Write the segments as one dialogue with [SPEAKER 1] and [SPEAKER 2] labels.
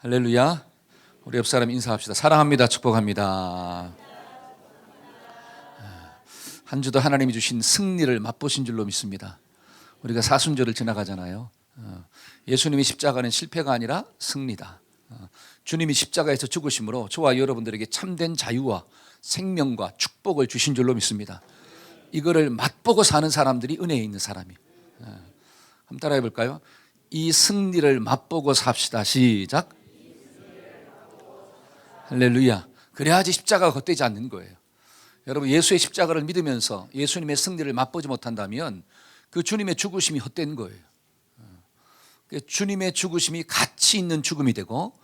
[SPEAKER 1] 할렐루야. 우리 옆 사람 인사합시다. 사랑합니다. 축복합니다. 한 주도 하나님이 주신 승리를 맛보신 줄로 믿습니다. 우리가 사순절을 지나가잖아요. 예수님이 십자가는 실패가 아니라 승리다. 주님이 십자가에서 죽으심으로 저와 여러분들에게 참된 자유와 생명과 축복을 주신 줄로 믿습니다. 이거를 맛보고 사는 사람들이 은혜에 있는 사람이에요. 한번 따라해 볼까요? 이 승리를 맛보고 삽시다. 시작. 할렐루야. 그래야지 십자가가 헛되지 않는 거예요. 여러분, 예수의 십자가를 믿으면서 예수님의 승리를 맛보지 못한다면 그 주님의 죽으심이 헛된 거예요. 주님의 죽으심이 가치 있는 죽음이 되고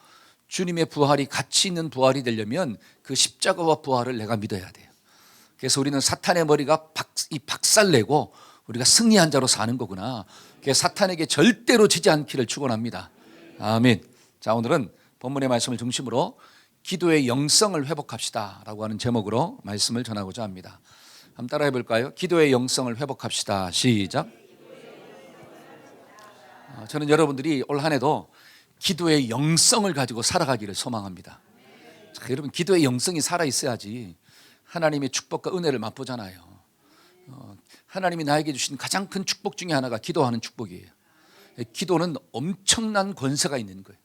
[SPEAKER 1] 주님의 부활이 가치 있는 부활이 되려면 그 십자가와 부활을 내가 믿어야 돼요. 그래서 우리는 사탄의 머리가 박살내고 우리가 승리한 자로 사는 거구나. 그래서 사탄에게 절대로 지지 않기를 축원합니다. 아멘. 자, 오늘은 본문의 말씀을 중심으로 기도의 영성을 회복합시다 라고 하는 제목으로 말씀을 전하고자 합니다. 한번 따라해 볼까요? 기도의 영성을 회복합시다. 시작. 저는 여러분들이 올 한 해도 기도의 영성을 가지고 살아가기를 소망합니다. 자, 여러분, 기도의 영성이 살아있어야지 하나님의 축복과 은혜를 맛보잖아요. 하나님이 나에게 주신 가장 큰 축복 중에 하나가 기도하는 축복이에요. 기도는 엄청난 권세가 있는 거예요.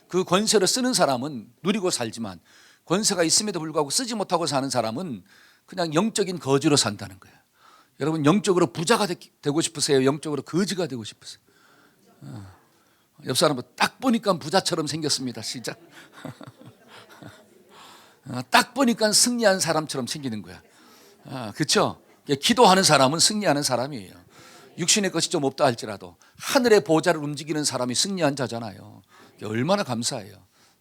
[SPEAKER 1] 그 권세를 쓰는 사람은 누리고 살지만 권세가 있음에도 불구하고 쓰지 못하고 사는 사람은 그냥 영적인 거지로 산다는 거예요. 여러분, 영적으로 부자가 되고 싶으세요? 영적으로 거지가 되고 싶으세요? 옆 사람은 딱 보니까 부자처럼 생겼습니다. 시작. 딱 보니까 승리한 사람처럼 생기는 거야. 그렇죠? 기도하는 사람은 승리하는 사람이에요. 육신의 것이 좀 없다 할지라도 하늘의 보좌를 움직이는 사람이 승리한 자잖아요. 얼마나 감사해요.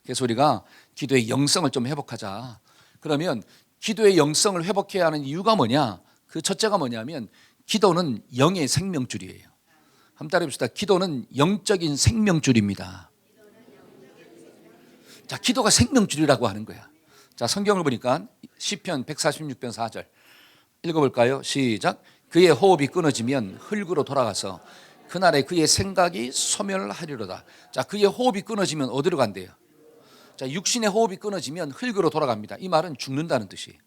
[SPEAKER 1] 그래서 우리가 기도의 영성을 좀 회복하자. 그러면 기도의 영성을 회복해야 하는 이유가 뭐냐? 그 첫째가 뭐냐면 기도는 영의 생명줄이에요. 한번 따라해 봅시다. 기도는 영적인 생명줄입니다. 자, 기도가 생명줄이라고 하는 거야. 자, 성경을 보니까 시편 146편 4절 읽어볼까요? 시작. 그의 호흡이 끊어지면 흙으로 돌아가서 그날에 그의 생각이 소멸하리로다. 자, 그의 호흡이 끊어지면 어디로 간대요? 자, 육신의 호흡이 끊어지면 흙으로 돌아갑니다. 이 말은 죽는다는 뜻이에요.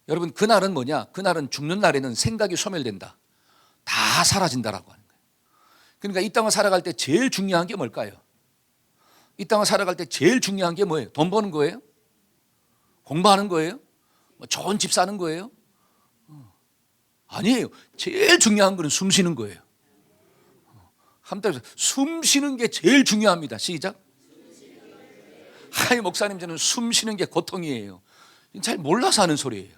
[SPEAKER 1] 여러분, 그날은 뭐냐? 그날은 죽는 날에는 생각이 소멸된다. 다 사라진다라고 하는 거예요. 그러니까 이 땅을 살아갈 때 제일 중요한 게 뭘까요? 이 땅을 살아갈 때 제일 중요한 게 뭐예요? 돈 버는 거예요? 공부하는 거예요? 좋은 집 사는 거예요? 아니에요. 제일 중요한 거는 숨 쉬는 거예요. 한번 숨 쉬는 게 제일 중요합니다. 시작. 하이 목사님, 저는 숨 쉬는 게 고통이에요. 잘 몰라서 하는 소리예요.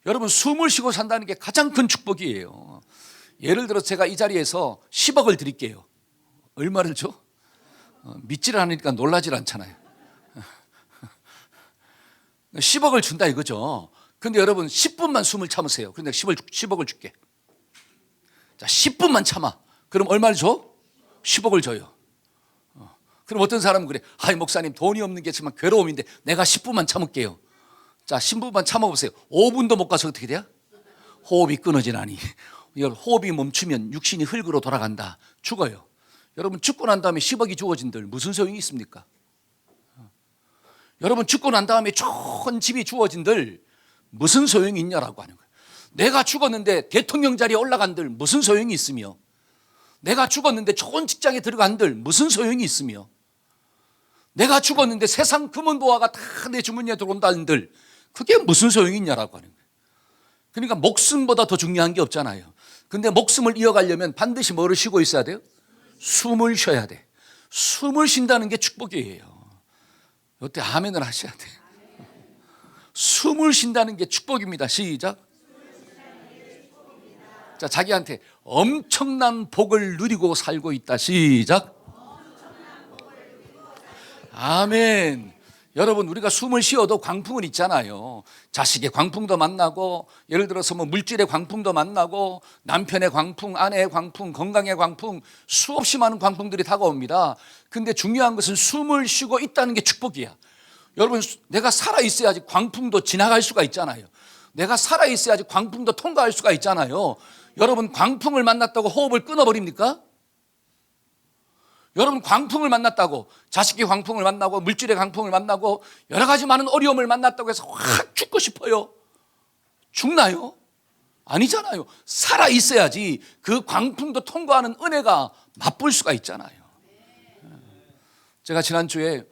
[SPEAKER 1] 여러분, 숨을 쉬고 산다는 게 가장 큰 축복이에요. 예를 들어 제가 이 자리에서 10억을 드릴게요. 얼마를 줘? 믿지를 않으니까 놀라질 않잖아요. 10억을 준다 이거죠. 근데 여러분 10분만 숨을 참으세요. 그런데 10억을 줄게. 자, 10분만 참아. 그럼 얼마를 줘? 10억을 줘요. 그럼 어떤 사람은 그래. 아이 목사님, 돈이 없는 게 정말 괴로움인데 내가 10분만 참을게요. 자, 10분만 참아보세요. 5분도 못 가서 어떻게 돼요? 호흡이 끊어지나니. 호흡이 멈추면 육신이 흙으로 돌아간다. 죽어요. 여러분, 죽고 난 다음에 10억이 주어진들 무슨 소용이 있습니까? 여러분, 죽고 난 다음에 좋은 집이 주어진들 무슨 소용이 있냐라고 하는 거예요. 내가 죽었는데 대통령 자리에 올라간들 무슨 소용이 있으며, 내가 죽었는데 좋은 직장에 들어간들 무슨 소용이 있으며, 내가 죽었는데 세상 금은보화가 다 내 주머니에 들어온다는들 그게 무슨 소용이 있냐라고 하는 거예요. 그러니까 목숨보다 더 중요한 게 없잖아요. 근데 목숨을 이어가려면 반드시 뭐를 쉬고 있어야 돼요? 숨을 쉬어야 돼. 숨을 쉰다는 게 축복이에요. 이때 아멘을 하셔야 돼요. 숨을 쉰다는 게 축복입니다. 시작. 자, 자기한테 엄청난 복을 누리고 살고 있다. 시작. 아멘. 여러분, 우리가 숨을 쉬어도 광풍은 있잖아요. 자식의 광풍도 만나고, 예를 들어서 뭐 물질의 광풍도 만나고, 남편의 광풍, 아내의 광풍, 건강의 광풍, 수없이 많은 광풍들이 다가옵니다. 근데 중요한 것은 숨을 쉬고 있다는 게 축복이야. 여러분, 내가 살아있어야지 광풍도 지나갈 수가 있잖아요. 내가 살아있어야지 광풍도 통과할 수가 있잖아요. 여러분, 광풍을 만났다고 호흡을 끊어버립니까? 여러분 광풍을 만났다고, 자식의 광풍을 만나고 물질의 광풍을 만나고 여러 가지 많은 어려움을 만났다고 해서 확 죽고 싶어요? 죽나요? 아니잖아요. 살아 있어야지 그 광풍도 통과하는 은혜가 맛볼 수가 있잖아요. 제가 지난주에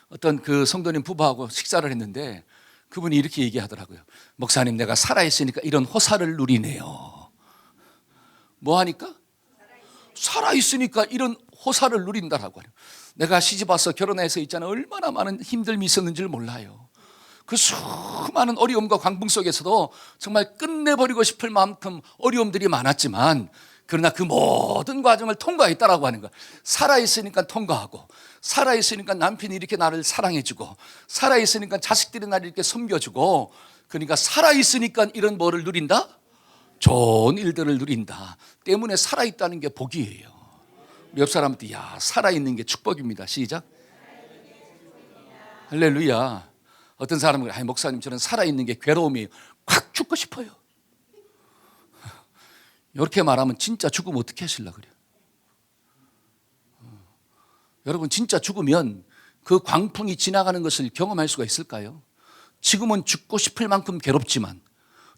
[SPEAKER 1] 어떤 그 성도님 부부하고 식사를 했는데 그분이 이렇게 얘기하더라고요. 목사님, 내가 살아있으니까 이런 호사를 누리네요. 뭐 하니까? 살아있으니까 이런 호사를 누린다라고 하네요. 내가 시집와서 결혼해서 있잖아요. 얼마나 많은 힘듦이 있었는지를 몰라요. 그 수많은 어려움과 광풍 속에서도 정말 끝내버리고 싶을 만큼 어려움들이 많았지만 그러나 그 모든 과정을 통과했다라고 하는 거야. 살아있으니까 통과하고, 살아있으니까 남편이 이렇게 나를 사랑해주고, 살아있으니까 자식들이 나를 이렇게 섬겨주고, 그러니까 살아있으니까 이런 뭐를 누린다? 좋은 일들을 누린다. 때문에 살아있다는 게 복이에요. 우리 옆 사람한테 야, 살아있는 게 축복입니다. 시작. 할렐루야. 어떤 사람은 아니 목사님, 저는 살아있는 게 괴로움이에요. 확 죽고 싶어요. 이렇게 말하면 진짜 죽으면 어떻게 하시려고 그래요? 여러분, 진짜 죽으면 그 광풍이 지나가는 것을 경험할 수가 있을까요? 지금은 죽고 싶을 만큼 괴롭지만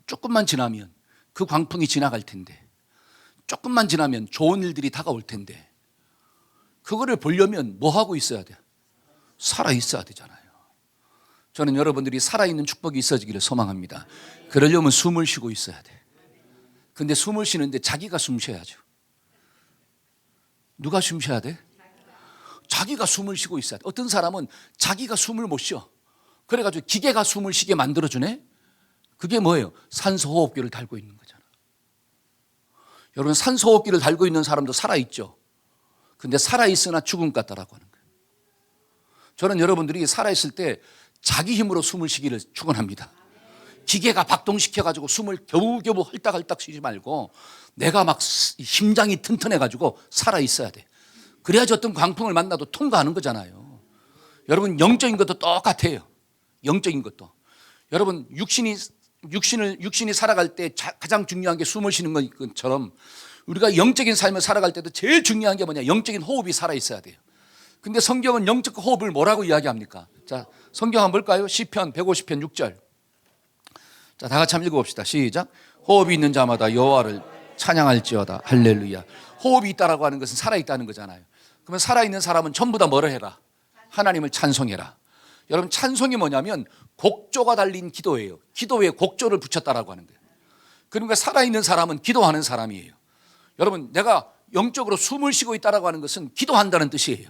[SPEAKER 1] 조금만 지나면 그 광풍이 지나갈 텐데, 조금만 지나면 좋은 일들이 다가올 텐데, 그거를 보려면 뭐 하고 있어야 돼요? 살아 있어야 되잖아요. 저는 여러분들이 살아있는 축복이 있어지기를 소망합니다. 그러려면 숨을 쉬고 있어야 돼. 근데 숨을 쉬는데 자기가 숨 쉬어야죠. 누가 숨 쉬어야 돼? 자기가 숨을 쉬고 있어야 돼. 어떤 사람은 자기가 숨을 못 쉬어. 그래가지고 기계가 숨을 쉬게 만들어주네? 그게 뭐예요? 산소호흡기를 달고 있는 거잖아. 여러분, 산소호흡기를 달고 있는 사람도 살아있죠. 근데 살아있으나 죽음 같다라고 하는 거예요. 저는 여러분들이 살아있을 때 자기 힘으로 숨을 쉬기를 축원합니다. 기계가 박동시켜가지고 숨을 겨우겨우 헐떡헐떡 쉬지 말고 내가 막 심장이 튼튼해가지고 살아있어야 돼. 그래야지 어떤 광풍을 만나도 통과하는 거잖아요. 여러분, 영적인 것도 똑같아요. 영적인 것도. 여러분, 육신이 살아갈 때 가장 중요한 게 숨을 쉬는 것처럼 우리가 영적인 삶을 살아갈 때도 제일 중요한 게 뭐냐? 영적인 호흡이 살아있어야 돼요. 근데 성경은 영적 호흡을 뭐라고 이야기합니까? 자, 성경 한번 볼까요? 시편 150편 6절. 자, 다 같이 한번 읽어봅시다. 시작. 호흡이 있는 자마다 여호와를 찬양할지어다. 할렐루야. 호흡이 있다라고 하는 것은 살아있다는 거잖아요. 그러면 살아있는 사람은 전부 다 뭐를 해라? 하나님을 찬송해라. 여러분, 찬송이 뭐냐면 곡조가 달린 기도예요. 기도에 곡조를 붙였다라고 하는 거예요. 그러니까 살아있는 사람은 기도하는 사람이에요. 여러분, 내가 영적으로 숨을 쉬고 있다라고 하는 것은 기도한다는 뜻이에요.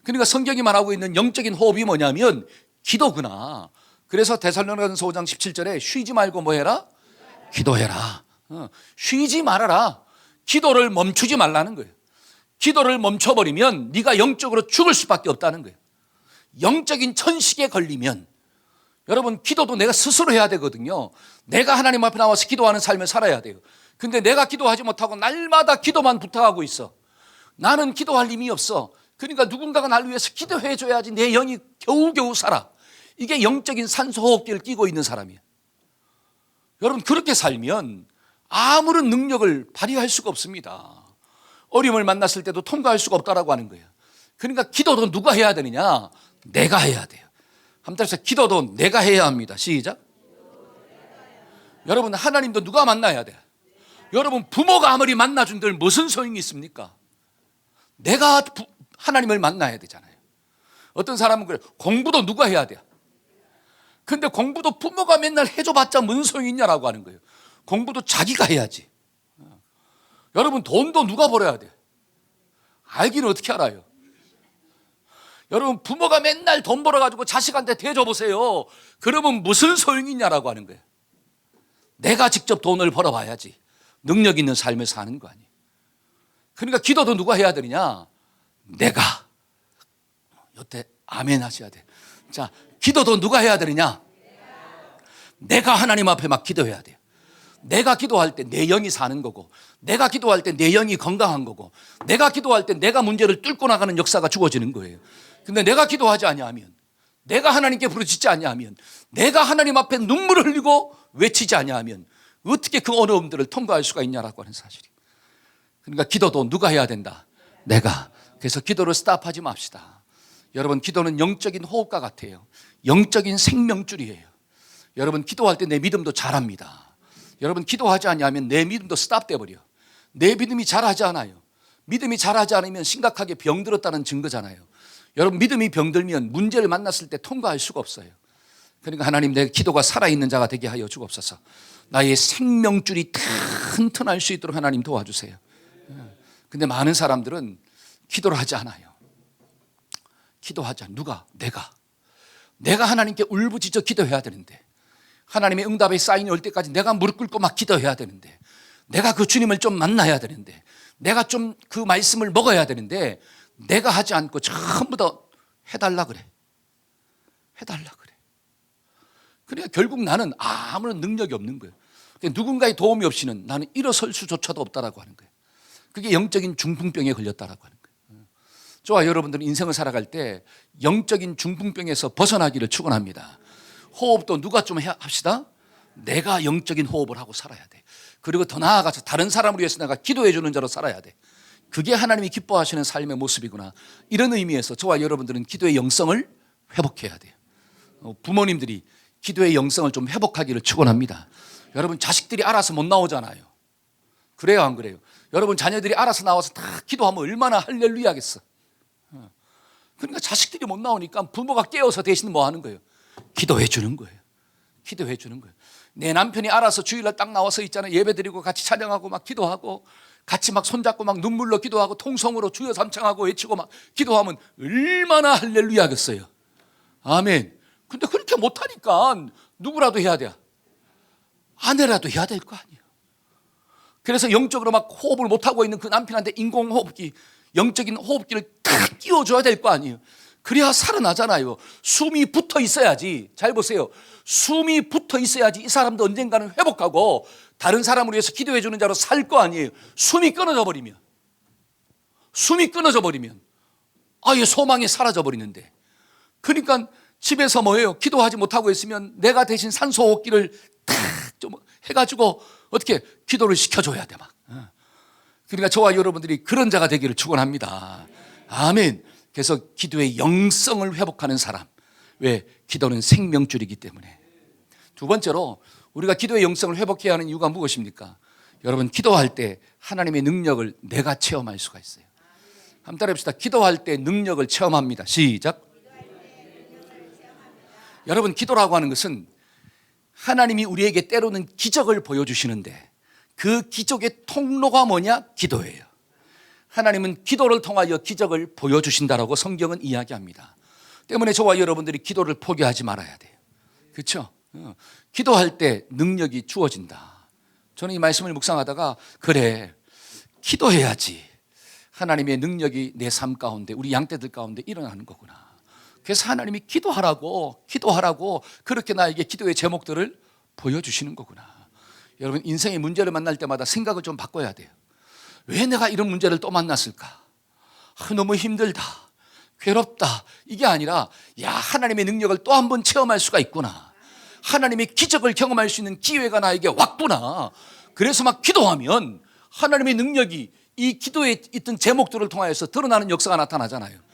[SPEAKER 1] 그러니까 성경이 말하고 있는 영적인 호흡이 뭐냐면 기도구나. 그래서 데살로니가전서 5장 17절에 쉬지 말고 뭐 해라? 기도해라. 쉬지 말아라. 기도를 멈추지 말라는 거예요. 기도를 멈춰버리면 네가 영적으로 죽을 수밖에 없다는 거예요. 영적인 천식에 걸리면 여러분, 기도도 내가 스스로 해야 되거든요. 내가 하나님 앞에 나와서 기도하는 삶을 살아야 돼요. 근데 내가 기도하지 못하고 날마다 기도만 부탁하고 있어. 나는 기도할 힘이 없어. 그러니까 누군가가 나를 위해서 기도해 줘야지 내 영이 겨우겨우 살아. 이게 영적인 산소호흡기를 끼고 있는 사람이에요. 여러분, 그렇게 살면 아무런 능력을 발휘할 수가 없습니다. 어려움을 만났을 때도 통과할 수가 없다라고 하는 거예요. 그러니까 기도도 누가 해야 되느냐? 내가 해야 돼요. 한번 따라서 기도도 내가 해야 합니다. 시작. 여러분, 하나님도 누가 만나야 돼? 여러분, 부모가 아무리 만나준들 무슨 소용이 있습니까? 내가 하나님을 만나야 되잖아요. 어떤 사람은 그래, 공부도 누가 해야 돼? 근데 공부도 부모가 맨날 해줘봤자 무슨 소용이 있냐라고 하는 거예요. 공부도 자기가 해야지. 여러분, 돈도 누가 벌어야 돼? 알기는 어떻게 알아요? 여러분, 부모가 맨날 돈 벌어가지고 자식한테 대줘보세요. 그러면 무슨 소용이 있냐라고 하는 거예요. 내가 직접 돈을 벌어봐야지 능력 있는 삶을 사는 거 아니에요. 그러니까 기도도 누가 해야 되느냐? 내가. 여태 아멘 하셔야 돼. 자, 기도도 누가 해야 되느냐? 내가 하나님 앞에 막 기도해야 돼요. 내가 기도할 때 내 영이 사는 거고, 내가 기도할 때 내 영이 건강한 거고, 내가 기도할 때 내가 문제를 뚫고 나가는 역사가 주어지는 거예요. 근데 내가 기도하지 아니하면, 내가 하나님께 부르짖지 아니하면, 내가 하나님 앞에 눈물을 흘리고 외치지 아니하면 어떻게 그 어려움들을 통과할 수가 있냐라고 하는 사실이. 그러니까 기도도 누가 해야 된다? 내가. 그래서 기도를 스탑하지 맙시다. 여러분, 기도는 영적인 호흡과 같아요. 영적인 생명줄이에요. 여러분, 기도할 때 내 믿음도 자랍니다. 여러분, 기도하지 않냐면 내 믿음도 스탑돼 버려. 내 믿음이 자라지 않아요. 믿음이 자라지 않으면 심각하게 병들었다는 증거잖아요. 여러분, 믿음이 병들면 문제를 만났을 때 통과할 수가 없어요. 그러니까 하나님, 내 기도가 살아있는 자가 되게 하여 주옵소서. 나의 생명줄이 튼튼할 수 있도록 하나님 도와주세요. 근데 많은 사람들은 기도를 하지 않아요. 기도하지 않아. 누가? 내가 하나님께 울부짖어 기도해야 되는데, 하나님의 응답의 사인이 올 때까지 내가 무릎 꿇고 막 기도해야 되는데, 내가 그 주님을 좀 만나야 되는데, 내가 좀 그 말씀을 먹어야 되는데, 내가 하지 않고 전부 다 해달라 그래. 그러니까 결국 나는 아무런 능력이 없는 거예요. 그러니까 누군가의 도움이 없이는 나는 일어설 수조차도 없다라고 하는 거예요. 그게 영적인 중풍병에 걸렸다라고 하는 거예요. 저와 여러분들은 인생을 살아갈 때 영적인 중풍병에서 벗어나기를 축원합니다. 호흡도 누가 좀 합시다. 내가 영적인 호흡을 하고 살아야 돼. 그리고 더 나아가서 다른 사람을 위해서 내가 기도해 주는 자로 살아야 돼. 그게 하나님이 기뻐하시는 삶의 모습이구나. 이런 의미에서 저와 여러분들은 기도의 영성을 회복해야 돼요. 부모님들이 기도의 영성을 좀 회복하기를 축원합니다. 여러분, 자식들이 알아서 못 나오잖아요. 그래요, 안 그래요? 여러분, 자녀들이 알아서 나와서 다 기도하면 얼마나 할렐루야 하겠어. 그러니까 자식들이 못 나오니까 부모가 깨어서 대신 뭐 하는 거예요? 기도해 주는 거예요. 내 남편이 알아서 주일날 딱 나와서 있잖아요. 예배 드리고 같이 찬양하고 막 기도하고 같이 막 손잡고 막 눈물로 기도하고 통성으로 주여 삼창하고 외치고 막 기도하면 얼마나 할렐루야 하겠어요. 아멘. 근데 그렇게 못하니까 누구라도 해야 돼. 아내라도 해야 될 거 아니에요. 그래서 영적으로 막 호흡을 못하고 있는 그 남편한테 인공호흡기, 영적인 호흡기를 탁 띄워줘야 될 거 아니에요. 그래야 살아나잖아요. 숨이 붙어 있어야지. 잘 보세요. 숨이 붙어 있어야지 이 사람도 언젠가는 회복하고 다른 사람을 위해서 기도해 주는 자로 살 거 아니에요. 숨이 끊어져 버리면 아예 소망이 사라져 버리는데, 그러니까 집에서 뭐예요? 기도하지 못하고 있으면 내가 대신 산소호흡기를 탁 좀 해가지고 어떻게 기도를 시켜줘야 돼 막. 그러니까 저와 여러분들이 그런 자가 되기를 축원합니다. 아멘. 그래서 기도의 영성을 회복하는 사람. 왜? 기도는 생명줄이기 때문에. 두 번째로 우리가 기도의 영성을 회복해야 하는 이유가 무엇입니까? 여러분, 기도할 때 하나님의 능력을 내가 체험할 수가 있어요. 한번 따라해봅시다. 기도할 때 능력을 체험합니다. 시작. 여러분, 기도라고 하는 것은 하나님이 우리에게 때로는 기적을 보여주시는데 그 기적의 통로가 뭐냐? 기도예요. 하나님은 기도를 통하여 기적을 보여주신다라고 성경은 이야기합니다. 때문에 저와 여러분들이 기도를 포기하지 말아야 돼요. 그렇죠? 기도할 때 능력이 주어진다. 저는 이 말씀을 묵상하다가 그래, 기도해야지 하나님의 능력이 내 삶 가운데, 우리 양떼들 가운데 일어나는 거구나. 그래서 하나님이 기도하라고 그렇게 나에게 기도의 제목들을 보여주시는 거구나. 여러분, 인생의 문제를 만날 때마다 생각을 좀 바꿔야 돼요. 왜 내가 이런 문제를 또 만났을까? 너무 힘들다, 괴롭다, 이게 아니라 야, 하나님의 능력을 또 한 번 체험할 수가 있구나. 하나님의 기적을 경험할 수 있는 기회가 나에게 왔구나. 그래서 막 기도하면 하나님의 능력이 이 기도에 있던 제목들을 통하여서 드러나는 역사가 나타나잖아요.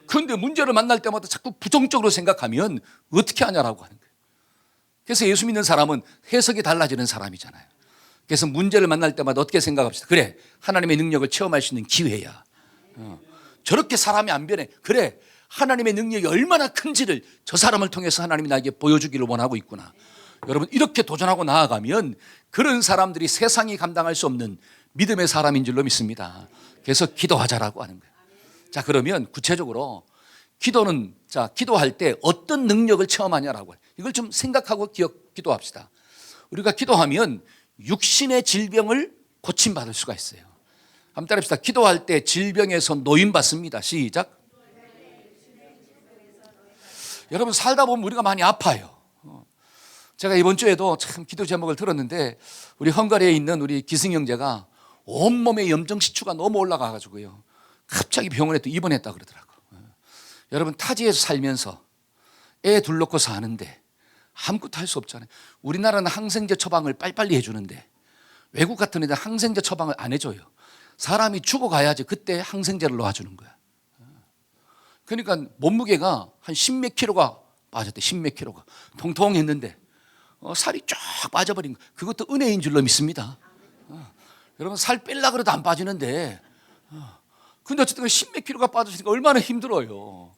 [SPEAKER 1] 그런데 문제를 만날 때마다 자꾸 부정적으로 생각하면 어떻게 하냐라고 하는 거예요. 그래서 예수 믿는 사람은 해석이 달라지는 사람이잖아요. 그래서 문제를 만날 때마다 어떻게 생각합시다. 그래, 하나님의 능력을 체험할 수 있는 기회야. 저렇게 사람이 안 변해. 그래, 하나님의 능력이 얼마나 큰지를 저 사람을 통해서 하나님이 나에게 보여주기를 원하고 있구나. 여러분, 이렇게 도전하고 나아가면 그런 사람들이 세상이 감당할 수 없는 믿음의 사람인 줄로 믿습니다. 그래서 기도하자라고 하는 거예요. 자, 그러면 구체적으로 기도는, 자, 기도할 때 어떤 능력을 체험하냐라고 해요. 이걸 좀 생각하고 기도합시다. 우리가 기도하면 육신의 질병을 고침받을 수가 있어요. 한번 따라합시다. 기도할 때 질병에서 노임받습니다. 시작. 여러분, 살다 보면 우리가 많이 아파요. 제가 이번 주에도 참 기도 제목을 들었는데 우리 헝가리에 있는 우리 기승 형제가 온몸에 염증시추가 너무 올라가가지고요, 갑자기 병원에 또 입원했다 그러더라고요. 여러분, 타지에서 살면서 애 둘 놓고 사는데 아무것도 할 수 없잖아요. 우리나라는 항생제 처방을 빨리빨리 해주는데 외국 같은 데는 항생제 처방을 안 해줘요. 사람이 죽어가야지 그때 항생제를 놓아주는 거야. 그러니까 몸무게가 한 10몇 킬로가 빠졌대. 10몇 킬로가. 통통했는데 살이 쫙 빠져버린 거. 그것도 은혜인 줄로 믿습니다. 여러분 살 뺄라 그래도 안 빠지는데 근데 어쨌든 10몇 킬로가 빠졌으니까 얼마나 힘들어요.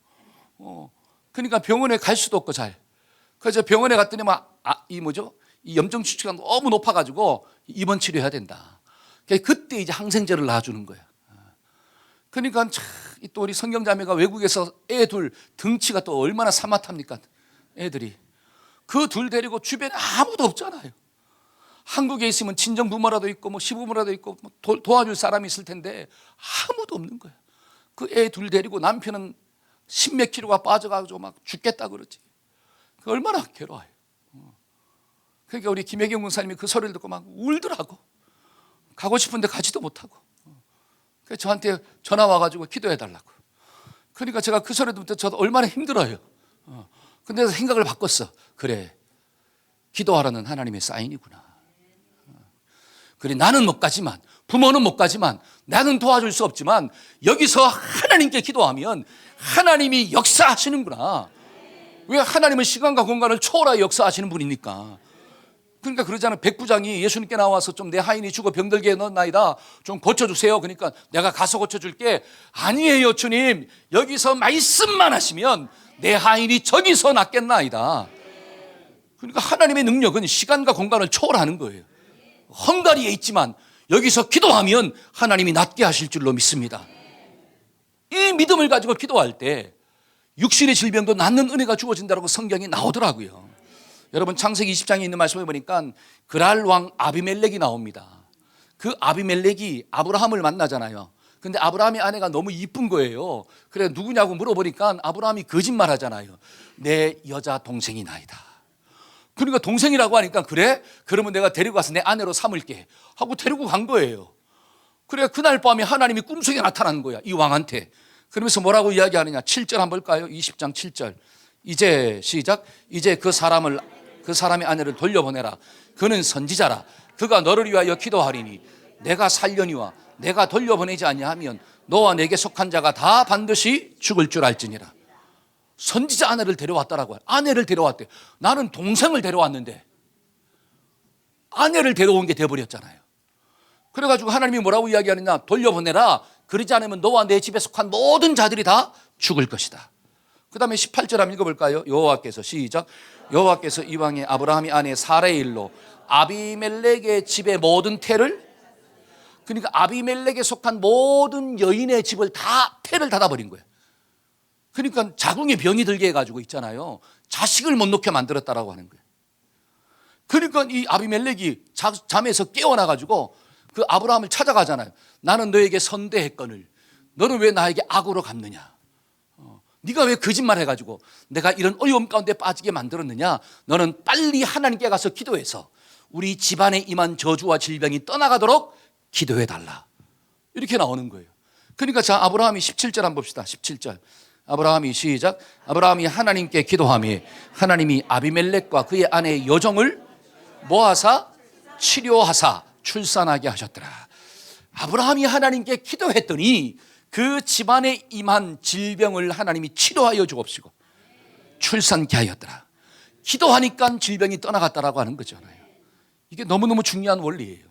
[SPEAKER 1] 그러니까 병원에 갈 수도 없고 잘. 그래서 병원에 갔더니 이 염증 수치가 너무 높아가지고 입원 치료해야 된다. 그때 이제 항생제를 놔주는 거야. 그러니까 또 우리 성경자매가 외국에서 애 둘 등치가 또 얼마나 사마탑니까? 애들이 그 둘 데리고 주변에 아무도 없잖아요. 한국에 있으면 친정 부모라도 있고 뭐 시부모라도 있고 도와줄 사람이 있을 텐데 아무도 없는 거야. 그 애 둘 데리고 남편은 10몇 킬로가 빠져가지고 막 죽겠다 그러지. 그 얼마나 괴로워요. 그러니까 우리 김혜경 목사님이 그 소리를 듣고 막 울더라고. 가고 싶은데 가지도 못하고. 그래서 저한테 전화 와가지고 기도해달라고. 그러니까 제가 그 소리 듣고 저도 얼마나 힘들어요. 근데 생각을 바꿨어. 그래, 기도하라는 하나님의 사인이구나. 그래, 나는 못 가지만, 부모는 못 가지만, 나는 도와줄 수 없지만 여기서 하나님께 기도하면 하나님이 역사하시는구나. 왜? 하나님은 시간과 공간을 초월하여 역사하시는 분이니까. 그러니까 그러잖아요. 백부장이 예수님께 나와서 좀 내 하인이 죽어 병들게 넣었나이다, 좀 고쳐주세요. 그러니까 내가 가서 고쳐줄게. 아니에요 주님, 여기서 말씀만 하시면 내 하인이 저기서 낫겠나이다. 그러니까 하나님의 능력은 시간과 공간을 초월하는 거예요. 헝가리에 있지만 여기서 기도하면 하나님이 낫게 하실 줄로 믿습니다. 이 믿음을 가지고 기도할 때 육신의 질병도 낫는 은혜가 주어진다고 성경이 나오더라고요. 여러분 창세기 20장에 있는 말씀을 보니까 그랄 왕 아비멜렉이 나옵니다. 그 아비멜렉이 아브라함을 만나잖아요. 근데 아브라함의 아내가 너무 이쁜 거예요. 그래 누구냐고 물어보니까 아브라함이 거짓말 하잖아요. 내 여자 동생이 나이다. 그러니까 동생이라고 하니까 그래? 그러면 내가 데리고 가서 내 아내로 삼을게 하고 데리고 간 거예요. 그래 그날 밤에 하나님이 꿈속에 나타난 거야, 이 왕한테. 그러면서 뭐라고 이야기하느냐, 7절 한번 볼까요? 20장 7절. 이제 시작. 이제 그 사람의 아내를 돌려보내라. 그는 선지자라. 그가 너를 위하여 기도하리니 내가 살려니와 내가 돌려보내지 아니하면 너와 내게 속한 자가 다 반드시 죽을 줄 알지니라. 선지자 아내를 데려왔다라고. 아내를 데려왔대. 나는 동생을 데려왔는데 아내를 데려온 게 돼버렸잖아요. 그래가지고 하나님이 뭐라고 이야기하느냐, 돌려보내라. 그러지 않으면 너와 내 집에 속한 모든 자들이 다 죽을 것이다. 그 다음에 18절 한번 읽어볼까요? 여호와께서 시작. 여호와께서 이방의 아브라함의 아내 사라의 일로 아비멜렉의 집의 모든 태를, 그러니까 아비멜렉에 속한 모든 여인의 집을 다 태를 닫아버린 거예요. 그러니까 자궁에 병이 들게 해가지고 있잖아요. 자식을 못 놓게 만들었다라고 하는 거예요. 그러니까 이 아비멜렉이 잠에서 깨어나가지고 그 아브라함을 찾아가잖아요. 나는 너에게 선대했거늘 너는 왜 나에게 악으로 갚느냐. 네가 왜 거짓말 해가지고 내가 이런 어려움 가운데 빠지게 만들었느냐. 너는 빨리 하나님께 가서 기도해서 우리 집안에 임한 저주와 질병이 떠나가도록 기도해달라. 이렇게 나오는 거예요. 그러니까 자, 아브라함이 17절 한번 봅시다. 17절. 아브라함이 시작. 아브라함이 하나님께 기도하며 하나님이 아비멜렉과 그의 아내의 여종을 모아사 치료하사 출산하게 하셨더라. 아브라함이 하나님께 기도했더니 그 집안에 임한 질병을 하나님이 치료하여 주옵시고 출산케 하였더라. 기도하니까 질병이 떠나갔다라고 하는 거잖아요. 이게 너무너무 중요한 원리예요.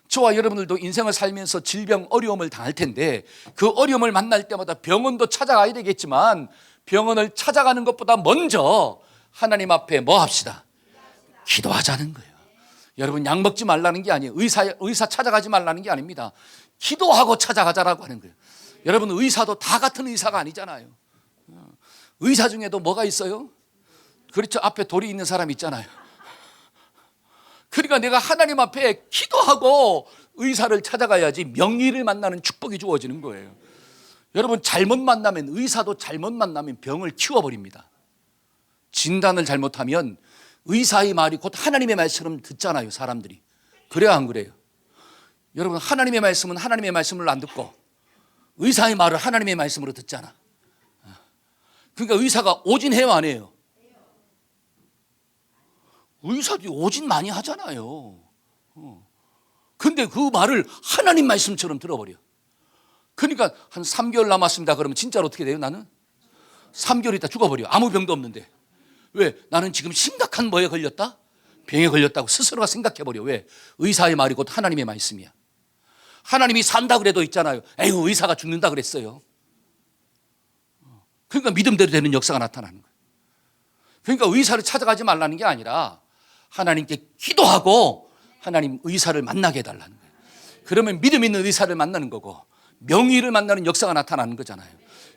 [SPEAKER 1] 저와 여러분들도 인생을 살면서 질병, 어려움을 당할 텐데 그 어려움을 만날 때마다 병원도 찾아가야 되겠지만 병원을 찾아가는 것보다 먼저 하나님 앞에 뭐 합시다? 기도하자는 거예요. 여러분 약 먹지 말라는 게 아니에요. 의사 찾아가지 말라는 게 아닙니다. 기도하고 찾아가자라고 하는 거예요. 여러분 의사도 다 같은 의사가 아니잖아요. 의사 중에도 뭐가 있어요? 그렇죠. 앞에 돌이 있는 사람 있잖아요. 그러니까 내가 하나님 앞에 기도하고 의사를 찾아가야지 명의를 만나는 축복이 주어지는 거예요. 여러분 잘못 만나면, 의사도 잘못 만나면 병을 키워버립니다. 진단을 잘못하면 의사의 말이 곧 하나님의 말처럼 듣잖아요, 사람들이. 그래야 안 그래요? 여러분 하나님의 말씀은 하나님의 말씀을 안 듣고 의사의 말을 하나님의 말씀으로 듣잖아. 그러니까 의사가 오진해요, 안 해요? 의사도 오진 많이 하잖아요. 근데 그 말을 하나님 말씀처럼 들어버려. 그러니까 한 3개월 남았습니다. 그러면 진짜로 어떻게 돼요? 나는 3개월 있다 죽어버려. 아무 병도 없는데. 왜? 나는 지금 심각한 뭐에 걸렸다? 병에 걸렸다고 스스로가 생각해버려. 왜? 의사의 말이 곧 하나님의 말씀이야. 하나님이 산다 그래도 있잖아요. 에휴, 의사가 죽는다 그랬어요. 그러니까 믿음대로 되는 역사가 나타나는 거예요. 그러니까 의사를 찾아가지 말라는 게 아니라 하나님께 기도하고 하나님 의사를 만나게 해달라는 거예요. 그러면 믿음 있는 의사를 만나는 거고 명의를 만나는 역사가 나타나는 거잖아요.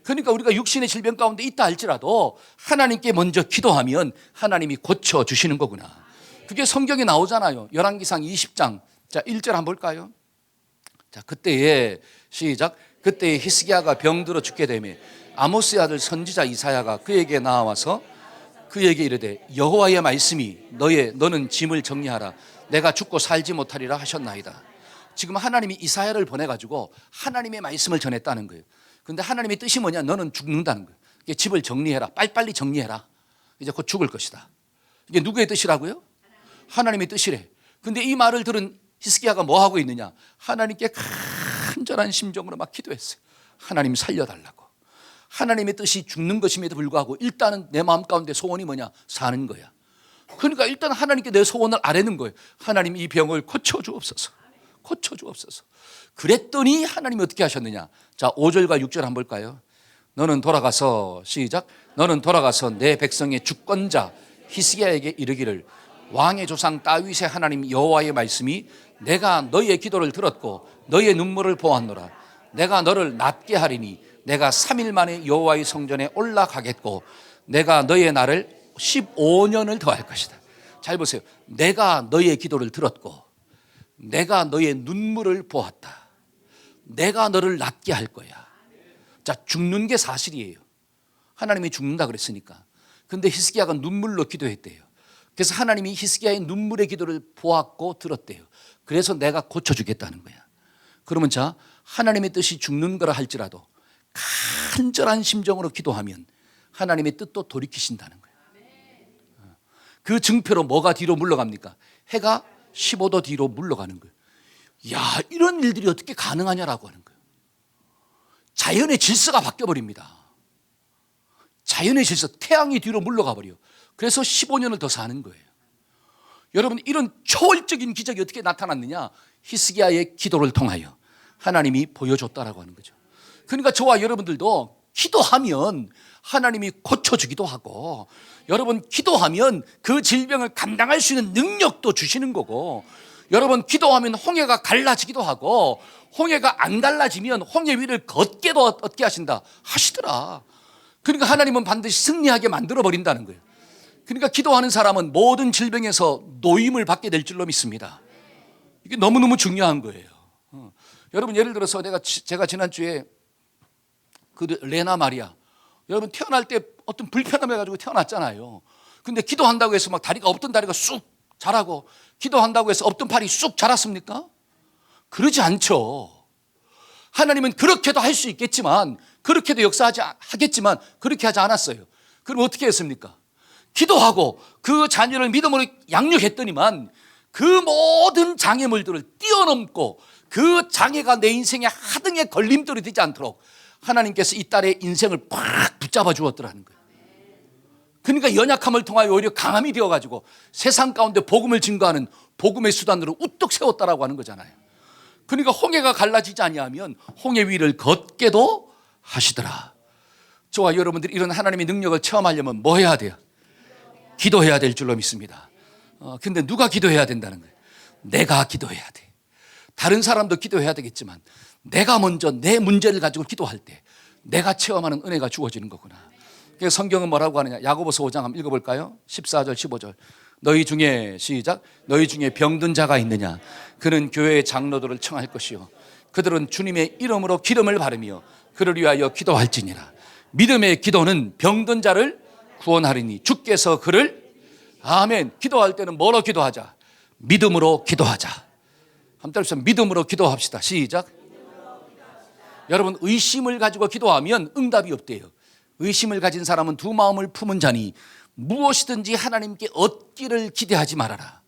[SPEAKER 1] 그러니까 우리가 육신의 질병 가운데 있다 할지라도 하나님께 먼저 기도하면 하나님이 고쳐주시는 거구나. 그게 성경에 나오잖아요. 열왕기상 20장. 자, 1절 한번 볼까요? 자, 그때에 시작. 그때에 히스기야가 병들어 죽게 되며 아모스의 아들 선지자 이사야가 그에게 나와서 그에게 이르되 여호와의 말씀이 너는 짐을 정리하라. 내가 죽고 살지 못하리라 하셨나이다. 지금 하나님이 이사야를 보내가지고 하나님의 말씀을 전했다는 거예요. 근데 하나님의 뜻이 뭐냐? 너는 죽는다는 거예요. 이게 집을 정리해라. 빨리빨리 정리해라. 이제 곧 죽을 것이다. 이게 누구의 뜻이라고요? 하나님의 뜻이래. 근데 이 말을 들은 히스기야가 뭐 하고 있느냐? 하나님께 간절한 심정으로 막 기도했어요. 하나님 살려달라고. 하나님의 뜻이 죽는 것임에도 불구하고 일단은 내 마음 가운데 소원이 뭐냐? 사는 거야. 그러니까 일단 하나님께 내 소원을 아뢰는 거예요. 하나님 이 병을 고쳐주옵소서. 고쳐주옵소서. 그랬더니 하나님이 어떻게 하셨느냐? 자, 5절과 6절 한번 볼까요? 너는 돌아가서 시작. 너는 돌아가서 내 백성의 주권자 히스기야에게 이르기를 왕의 조상 다윗의 하나님 여호와의 말씀이 내가 너희의 기도를 들었고 너희의 눈물을 보았노라. 내가 너를 낫게 하리니 내가 3일 만에 여호와의 성전에 올라가겠고 내가 너희의 날을 15년을 더할 것이다. 잘 보세요. 내가 너희의 기도를 들었고 내가 너희의 눈물을 보았다. 내가 너를 낫게 할 거야. 자, 죽는 게 사실이에요. 하나님이 죽는다 그랬으니까. 근데 히스기야가 눈물로 기도했대요. 그래서 하나님이 히스기야의 눈물의 기도를 보았고 들었대요. 그래서 내가 고쳐주겠다는 거야. 그러면 자, 하나님의 뜻이 죽는 거라 할지라도 간절한 심정으로 기도하면 하나님의 뜻도 돌이키신다는 거예요. 그 증표로 뭐가 뒤로 물러갑니까? 해가 15도 뒤로 물러가는 거예요. 야, 이런 일들이 어떻게 가능하냐라고 하는 거예요. 자연의 질서가 바뀌어버립니다. 자연의 질서, 태양이 뒤로 물러가 버려. 그래서 15년을 더 사는 거예요. 여러분, 이런 초월적인 기적이 어떻게 나타났느냐? 히스기야의 기도를 통하여 하나님이 보여줬다라고 하는 거죠. 그러니까 저와 여러분들도 기도하면 하나님이 고쳐주기도 하고, 여러분 기도하면 그 질병을 감당할 수 있는 능력도 주시는 거고, 여러분 기도하면 홍해가 갈라지기도 하고, 홍해가 안 갈라지면 홍해 위를 걷게도 어떻게 하신다? 하시더라. 그러니까 하나님은 반드시 승리하게 만들어 버린다는 거예요. 그러니까 기도하는 사람은 모든 질병에서 노임을 받게 될 줄로 믿습니다. 이게 너무너무 중요한 거예요. 여러분, 예를 들어서 제가 지난주에 그 레나 마리아, 여러분 태어날 때 어떤 불편함을 가지고 태어났잖아요. 근데 기도한다고 해서 막 다리가 없던 다리가 쑥 자라고, 기도한다고 해서 없던 팔이 쑥 자랐습니까? 그러지 않죠. 하나님은 그렇게도 할 수 있겠지만, 그렇게도 하겠지만 그렇게 하지 않았어요. 그럼 어떻게 했습니까? 기도하고 그 자녀를 믿음으로 양육했더니만 그 모든 장애물들을 뛰어넘고 그 장애가 내 인생의 하등의 걸림돌이 되지 않도록 하나님께서 이 딸의 인생을 팍 붙잡아 주었더라는 거예요. 그러니까 연약함을 통하여 오히려 강함이 되어가지고 세상 가운데 복음을 증거하는 복음의 수단으로 우뚝 세웠다라고 하는 거잖아요. 그러니까 홍해가 갈라지지 아니하면 홍해 위를 걷게도 하시더라. 저와 여러분들이 이런 하나님의 능력을 체험하려면 뭐 해야 돼요? 기도해야 될 줄로 믿습니다. 근데 누가 기도해야 된다는 거예요? 내가 기도해야 돼. 다른 사람도 기도해야 되겠지만 내가 먼저 내 문제를 가지고 기도할 때 내가 체험하는 은혜가 주어지는 거구나. 그래서 성경은 뭐라고 하느냐? 야고보서 5장 한번 읽어볼까요? 14절 15절. 너희 중에 시작. 너희 중에 병든 자가 있느냐? 그는 교회의 장로들을 청할 것이요 그들은 주님의 이름으로 기름을 바르며 그를 위하여 기도할지니라. 믿음의 기도는 병든 자를 구원하리니 주께서 그를, 아멘. 기도할 때는 뭐로 기도하자? 믿음으로 기도하자. 한번 따라서 믿음으로 기도합시다. 시작. 여러분, 의심을 가지고 기도하면 응답이 없대요. 의심을 가진 사람은 두 마음을 품은 자니 무엇이든지 하나님께 얻기를 기대하지 말아라.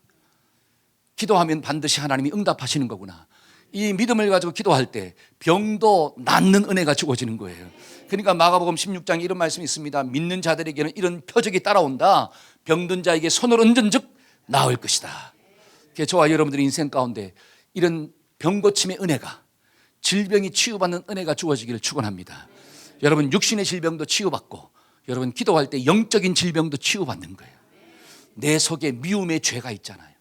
[SPEAKER 1] 기도하면 반드시 하나님이 응답하시는 거구나. 이 믿음을 가지고 기도할 때 병도 낫는 은혜가 주어지는 거예요. 그러니까 마가복음 16장에 이런 말씀이 있습니다. 믿는 자들에게는 이런 표적이 따라온다. 병든 자에게 손을 얹은 즉 나을 것이다. 저와 여러분들의 인생 가운데 이런 병 고침의 은혜가, 질병이 치유받는 은혜가 주어지기를 축원합니다. 여러분 육신의 질병도 치유받고 여러분 기도할 때 영적인 질병도 치유받는 거예요. 내 속에 미움의 죄가 있잖아요.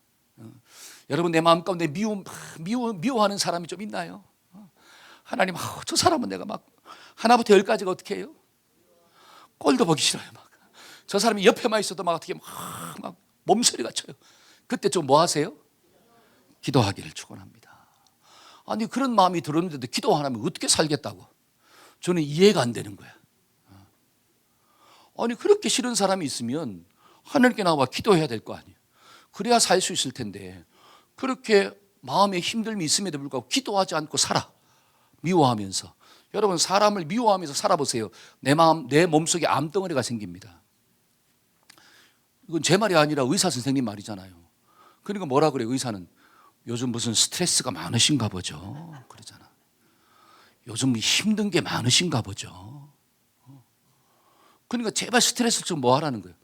[SPEAKER 1] 여러분 내 마음 가운데 미워하는 사람이 좀 있나요? 하나님, 저 사람은 내가 막 하나부터 열까지가 어떻게 해요? 꼴도 보기 싫어요. 막 저 사람이 옆에만 있어도 막 어떻게 막 몸소리가 쳐요. 그때 좀 뭐 하세요? 기도하기를 축원합니다. 아니 그런 마음이 들었는데도 기도 안 하면 어떻게 살겠다고? 저는 이해가 안 되는 거야. 아니 그렇게 싫은 사람이 있으면 하나님께 나와 기도해야 될 거 아니에요. 그래야 살 수 있을 텐데 그렇게 마음에 힘듦이 있음에도 불구하고 기도하지 않고 살아. 미워하면서. 여러분 사람을 미워하면서 살아보세요. 내 몸속에 암덩어리가 생깁니다. 이건 제 말이 아니라 의사 선생님 말이잖아요. 그러니까 뭐라 그래요? 의사는 요즘 무슨 스트레스가 많으신가 보죠. 그러잖아. 요즘 힘든 게 많으신가 보죠. 그러니까 제발 스트레스 좀 뭐 하라는 거예요?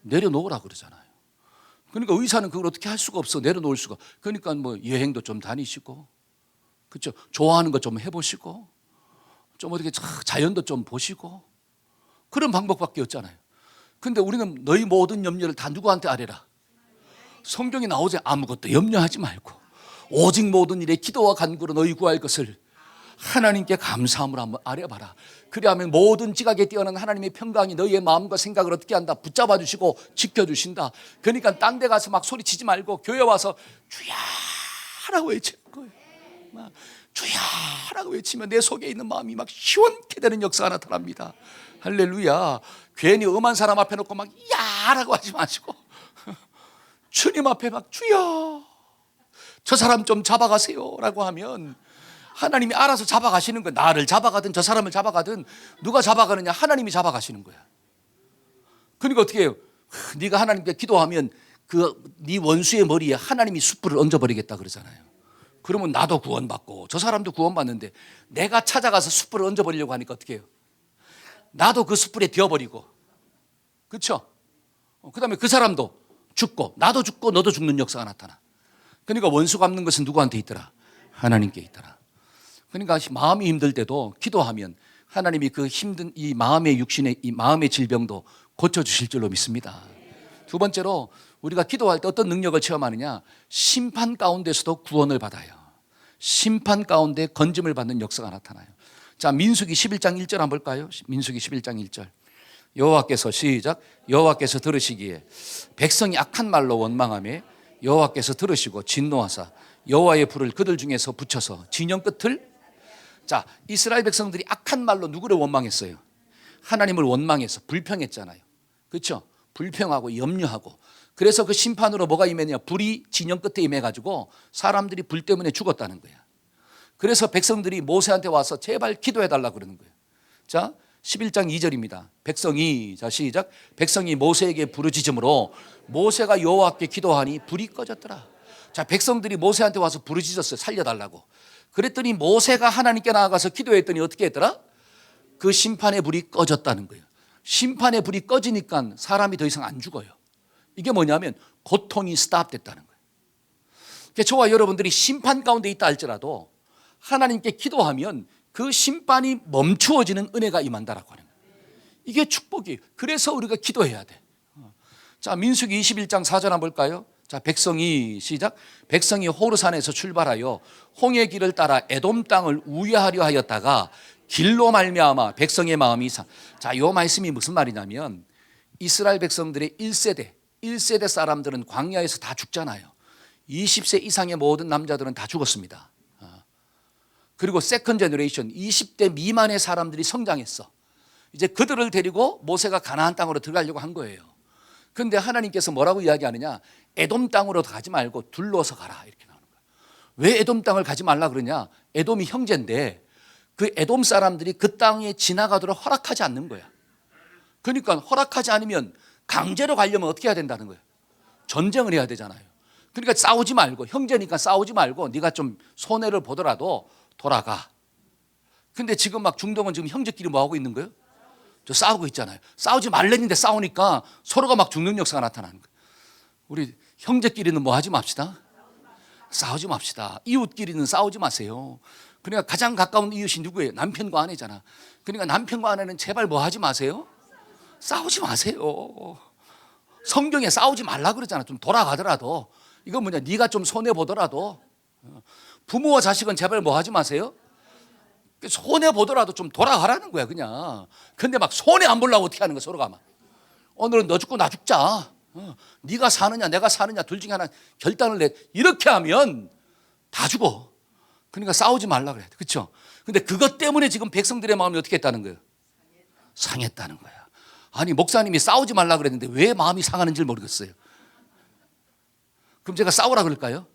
[SPEAKER 1] 내려놓으라 그러잖아요. 그러니까 의사는 그걸 어떻게 할 수가 없어. 내려놓을 수가. 그러니까 뭐 여행도 좀 다니시고, 그렇죠? 좋아하는 거 좀 해보시고, 좀 어떻게 자연도 좀 보시고, 그런 방법밖에 없잖아요. 근데 우리는 너희 모든 염려를 다 누구한테 아뢰라? 성경에 나오지 아무것도 염려하지 말고 오직 모든 일에 기도와 간구로 너희 구할 것을 하나님께 감사함으로 한번 아뢰봐라. 그리하면 모든 지각에 뛰어난 하나님의 평강이 너희의 마음과 생각을 어떻게 한다? 붙잡아 주시고 지켜주신다. 그러니까 딴 데 가서 막 소리치지 말고 교회 와서 주야라고 외치는 거예요. 막 주야라고 외치면 내 속에 있는 마음이 막 시원케 되는 역사가 나타납니다. 할렐루야. 괜히 엄한 사람 앞에 놓고 막 야라고 하지 마시고 주님 앞에 막 주여 저 사람 좀 잡아가세요 라고 하면 하나님이 알아서 잡아가시는 거야. 나를 잡아가든 저 사람을 잡아가든 누가 잡아가느냐? 하나님이 잡아가시는 거야. 그러니까 어떻게 해요? 네가 하나님께 기도하면 네 원수의 머리에 하나님이 숯불을 얹어버리겠다 그러잖아요. 그러면 나도 구원받고 저 사람도 구원받는데 내가 찾아가서 숯불을 얹어버리려고 하니까 어떻게 해요? 나도 그 숯불에 되어버리고, 그렇죠? 그 다음에 그 사람도 죽고 나도 죽고 너도 죽는 역사가 나타나. 그러니까 원수 갚는 것은 누구한테 있더라? 하나님께 있더라. 그러니까 마음이 힘들 때도 기도하면 하나님이 그 힘든 이 마음의 육신의 이 마음의 질병도 고쳐주실 줄로 믿습니다. 두 번째로 우리가 기도할 때 어떤 능력을 체험하느냐? 심판 가운데서도 구원을 받아요. 심판 가운데 건짐을 받는 역사가 나타나요. 자, 민수기 11장 1절 한번 볼까요? 민수기 11장 1절. 여호와께서 시작. 여호와께서 들으시기에 백성이 악한 말로 원망하며 여호와께서 들으시고 진노하사 여호와의 불을 그들 중에서 붙여서 진영 끝을. 자, 이스라엘 백성들이 악한 말로 누구를 원망했어요? 하나님을 원망해서 불평했잖아요. 그렇죠? 불평하고 염려하고. 그래서 그 심판으로 뭐가 임했냐? 불이 진영 끝에 임해가지고 사람들이 불 때문에 죽었다는 거야. 그래서 백성들이 모세한테 와서 제발 기도해달라고 그러는 거예요. 자, 11장 2절입니다. 백성이, 자 시작. 백성이 모세에게 부르짖음으로 모세가 여호와께 기도하니 불이 꺼졌더라. 자, 백성들이 모세한테 와서 부르짖었어요. 살려달라고. 그랬더니 모세가 하나님께 나아가서 기도했더니 어떻게 했더라? 그 심판의 불이 꺼졌다는 거예요. 심판의 불이 꺼지니까 사람이 더 이상 안 죽어요. 이게 뭐냐면 고통이 스탑됐다는 거예요. 그러니까 저와 여러분들이 심판 가운데 있다 할지라도 하나님께 기도하면 그 심판이 멈추어지는 은혜가 임한다라고 하는 거예요. 이게 축복이에요. 그래서 우리가 기도해야 돼. 자, 민수기 21장 4절 한번 볼까요? 자, 백성이 시작. 백성이 호르산에서 출발하여 홍해 길을 따라 에돔 땅을 우회하려 하였다가 길로 말미암아 백성의 마음이 자, 요 말씀이 무슨 말이냐면 이스라엘 백성들의 1세대 사람들은 광야에서 다 죽잖아요. 20세 이상의 모든 남자들은 다 죽었습니다. 그리고 세컨 제너레이션 20대 미만의 사람들이 성장했어. 이제 그들을 데리고 모세가 가나안 땅으로 들어가려고 한 거예요. 그런데 하나님께서 뭐라고 이야기하느냐? 에돔 땅으로 가지 말고 둘러서 가라 이렇게 나오는 거예요. 왜 에돔 땅을 가지 말라 그러냐? 에돔이 형제인데 그 에돔 사람들이 그 땅에 지나가도록 허락하지 않는 거야. 그러니까 허락하지 않으면 강제로 가려면 어떻게 해야 된다는 거예요? 전쟁을 해야 되잖아요. 그러니까 싸우지 말고, 형제니까 싸우지 말고 네가 좀 손해를 보더라도 돌아가. 근데 지금 막 중동은 지금 형제끼리 뭐 하고 있는 거예요? 저 싸우고 있잖아요. 싸우지 말랬는데 싸우니까 서로가 막 죽는 역사가 나타나는 거예요. 우리 형제끼리는 뭐 하지 맙시다. 싸우지 맙시다. 이웃끼리는 싸우지 마세요. 그러니까 가장 가까운 이웃이 누구예요? 남편과 아내잖아. 그러니까 남편과 아내는 제발 뭐 하지 마세요. 싸우지 마세요. 성경에 싸우지 말라 그러잖아. 좀 돌아가더라도. 이건 뭐냐, 네가 좀 손해 보더라도. 부모와 자식은 제발 뭐 하지 마세요. 손해 보더라도 좀 돌아가라는 거야 그냥. 근데 막 손해 안 보려고 어떻게 하는 거야 서로가. 막 오늘은 너 죽고 나 죽자. 네가 사느냐 내가 사느냐 둘 중에 하나 결단을 내. 이렇게 하면 다 죽어. 그러니까 싸우지 말라 그래. 그렇죠? 근데 그것 때문에 지금 백성들의 마음이 어떻게 했다는 거예요? 상했다는 거야. 아니 목사님이 싸우지 말라 그랬는데 왜 마음이 상하는지 모르겠어요. 그럼 제가 싸우라 그럴까요?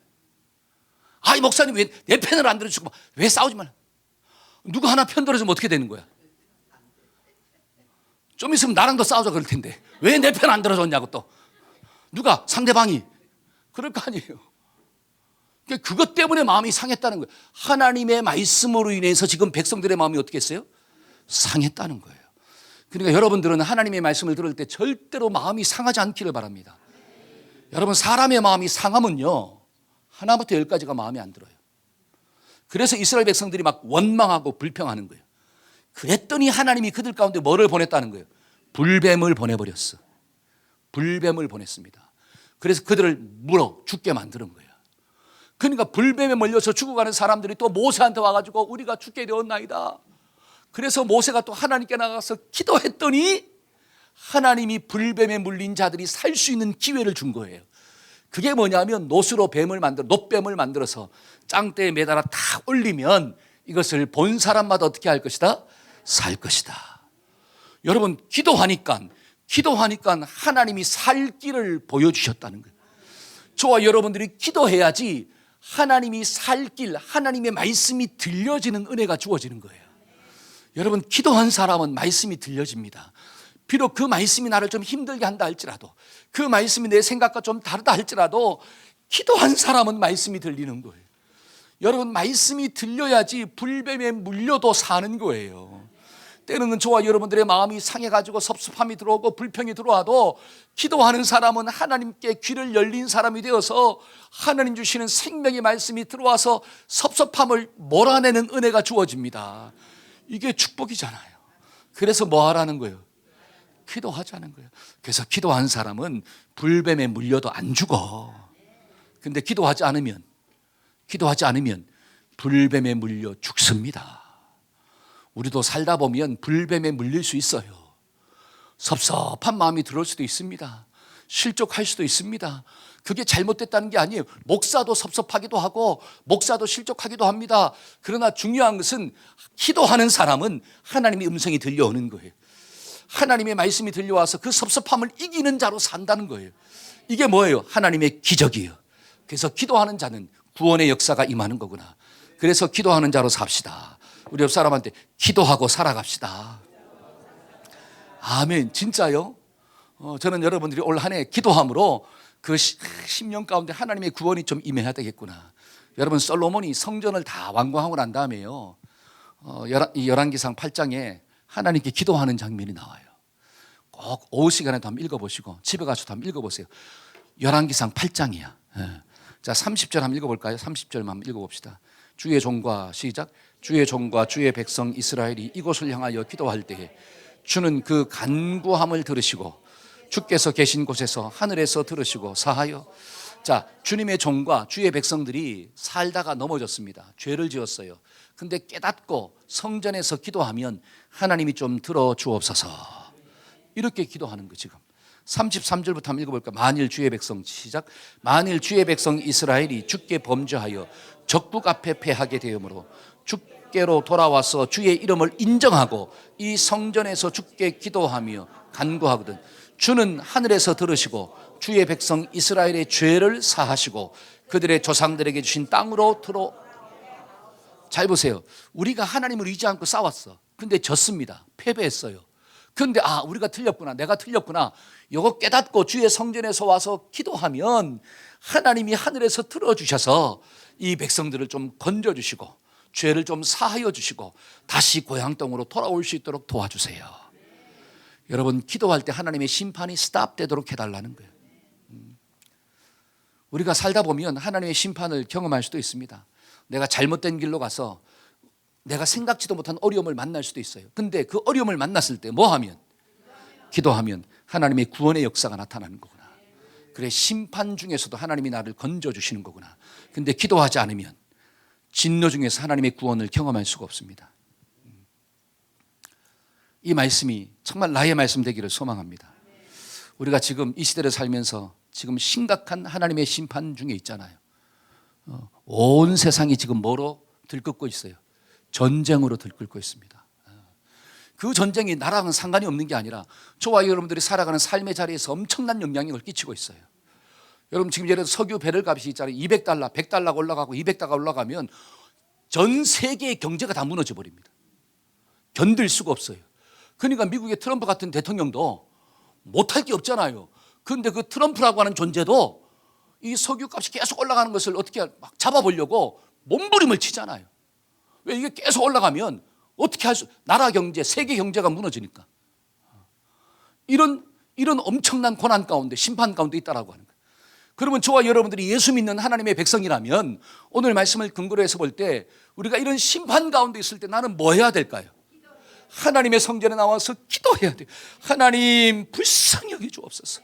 [SPEAKER 1] 아이 목사님 왜 내 편을 안 들어주고 왜 싸우지 말라. 누가 하나 편 들어주면 어떻게 되는 거야? 좀 있으면 나랑도 싸우자 그럴 텐데 왜 내 편 안 들어줬냐고. 또 누가 상대방이 그럴 거 아니에요. 그것 때문에 마음이 상했다는 거예요. 하나님의 말씀으로 인해서 지금 백성들의 마음이 어떻게 했어요? 상했다는 거예요. 그러니까 여러분들은 하나님의 말씀을 들을 때 절대로 마음이 상하지 않기를 바랍니다. 여러분 사람의 마음이 상하면요 하나부터 열까지가 마음에 안 들어요. 그래서 이스라엘 백성들이 막 원망하고 불평하는 거예요. 그랬더니 하나님이 그들 가운데 뭐를 보냈다는 거예요? 불뱀을 보내버렸어. 불뱀을 보냈습니다. 그래서 그들을 물어 죽게 만드는 거예요. 그러니까 불뱀에 몰려서 죽어가는 사람들이 또 모세한테 와가지고 우리가 죽게 되었나이다. 그래서 모세가 또 하나님께 나가서 기도했더니 하나님이 불뱀에 물린 자들이 살 수 있는 기회를 준 거예요. 그게 뭐냐면 노스로 뱀을 만들어 놋뱀을 만들어서 짱대에 매달아 탁 올리면 이것을 본 사람마다 어떻게 할 것이다? 살 것이다. 여러분 기도하니까 하나님이 살 길을 보여주셨다는 거예요. 저와 여러분들이 기도해야지 하나님이 살 길, 하나님의 말씀이 들려지는 은혜가 주어지는 거예요. 여러분 기도한 사람은 말씀이 들려집니다. 비록 그 말씀이 나를 좀 힘들게 한다 할지라도, 그 말씀이 내 생각과 좀 다르다 할지라도 기도한 사람은 말씀이 들리는 거예요. 여러분 말씀이 들려야지 불뱀에 물려도 사는 거예요. 때로는 저와 여러분들의 마음이 상해가지고 섭섭함이 들어오고 불평이 들어와도 기도하는 사람은 하나님께 귀를 열린 사람이 되어서 하나님 주시는 생명의 말씀이 들어와서 섭섭함을 몰아내는 은혜가 주어집니다. 이게 축복이잖아요. 그래서 뭐 하라는 거예요? 기도하자는 거예요. 그래서 기도한 사람은 불뱀에 물려도 안 죽어. 근데 기도하지 않으면 불뱀에 물려 죽습니다. 우리도 살다 보면 불뱀에 물릴 수 있어요. 섭섭한 마음이 들어올 수도 있습니다. 실족할 수도 있습니다. 그게 잘못됐다는 게 아니에요. 목사도 섭섭하기도 하고 목사도 실족하기도 합니다. 그러나 중요한 것은 기도하는 사람은 하나님의 음성이 들려오는 거예요. 하나님의 말씀이 들려와서 그 섭섭함을 이기는 자로 산다는 거예요. 이게 뭐예요? 하나님의 기적이에요. 그래서 기도하는 자는 구원의 역사가 임하는 거구나. 그래서 기도하는 자로 삽시다. 우리 옆 사람한테 기도하고 살아갑시다. 아멘. 진짜요? 저는 여러분들이 올 한 해 기도함으로 그 10년 가운데 하나님의 구원이 좀 임해야 되겠구나. 여러분 솔로몬이 성전을 다 완공하고 난 다음에요, 열왕기상 8장에 하나님께 기도하는 장면이 나와요. 꼭 오후 시간에도 한번 읽어보시고 집에 가서도 한번 읽어보세요. 열왕기상 8장이야. 자 30절 한번 읽어볼까요? 30절만 한번 읽어봅시다. 주의 종과 시작. 주의 종과 주의 백성 이스라엘이 이곳을 향하여 기도할 때에 주는 그 간구함을 들으시고 주께서 계신 곳에서 하늘에서 들으시고 사하여. 자, 주님의 종과 주의 백성들이 살다가 넘어졌습니다. 죄를 지었어요. 근데 깨닫고 성전에서 기도하면 하나님이 좀 들어주옵소서. 이렇게 기도하는 거. 지금 33절부터 한번 읽어볼까? 만일 주의 백성 시작. 만일 주의 백성 이스라엘이 주께 범죄하여 적국 앞에 패하게 되므로 주께로 돌아와서 주의 이름을 인정하고 이 성전에서 주께 기도하며 간구하거든 주는 하늘에서 들으시고 주의 백성 이스라엘의 죄를 사하시고 그들의 조상들에게 주신 땅으로 들어. 잘 보세요. 우리가 하나님을 의지 않고 싸웠어. 근데 졌습니다. 패배했어요. 그런데 우리가 틀렸구나, 내가 틀렸구나, 이거 깨닫고 주의 성전에서 와서 기도하면 하나님이 하늘에서 들어주셔서 이 백성들을 좀 건져주시고 죄를 좀 사하여 주시고 다시 고향 땅으로 돌아올 수 있도록 도와주세요. 여러분, 기도할 때 하나님의 심판이 스탑되도록 해달라는 거예요. 우리가 살다 보면 하나님의 심판을 경험할 수도 있습니다. 내가 잘못된 길로 가서 내가 생각지도 못한 어려움을 만날 수도 있어요. 근데 그 어려움을 만났을 때 뭐 하면? 기도하면 하나님의 구원의 역사가 나타나는 거구나. 그래, 심판 중에서도 하나님이 나를 건져주시는 거구나. 근데 기도하지 않으면 진노 중에서 하나님의 구원을 경험할 수가 없습니다. 이 말씀이 정말 나의 말씀 되기를 소망합니다. 우리가 지금 이 시대를 살면서 지금 심각한 하나님의 심판 중에 있잖아요. 온 세상이 지금 뭐로 들끓고 있어요? 전쟁으로 들끓고 있습니다. 그 전쟁이 나랑은 상관이 없는 게 아니라 저와 여러분들이 살아가는 삶의 자리에서 엄청난 영향력을 끼치고 있어요. 여러분, 지금 예를 들어 석유 배럴 값이 있잖아요. 200달러, 100달러가 올라가고 200달러가 올라가면 전 세계의 경제가 다 무너져 버립니다. 견딜 수가 없어요. 그러니까 미국의 트럼프 같은 대통령도 못할 게 없잖아요. 그런데 그 트럼프라고 하는 존재도 이 석유 값이 계속 올라가는 것을 어떻게 막 잡아보려고 몸부림을 치잖아요. 왜? 이게 계속 올라가면 어떻게 할 수, 나라 경제, 세계 경제가 무너지니까. 이런 엄청난 고난 가운데, 심판 가운데 있다라고 하는 거예요. 그러면 저와 여러분들이 예수 믿는 하나님의 백성이라면 오늘 말씀을 근거로 해서 볼 때 우리가 이런 심판 가운데 있을 때 나는 뭐 해야 될까요? 하나님의 성전에 나와서 기도해야 돼요. 하나님, 불쌍히 여겨 주옵소서.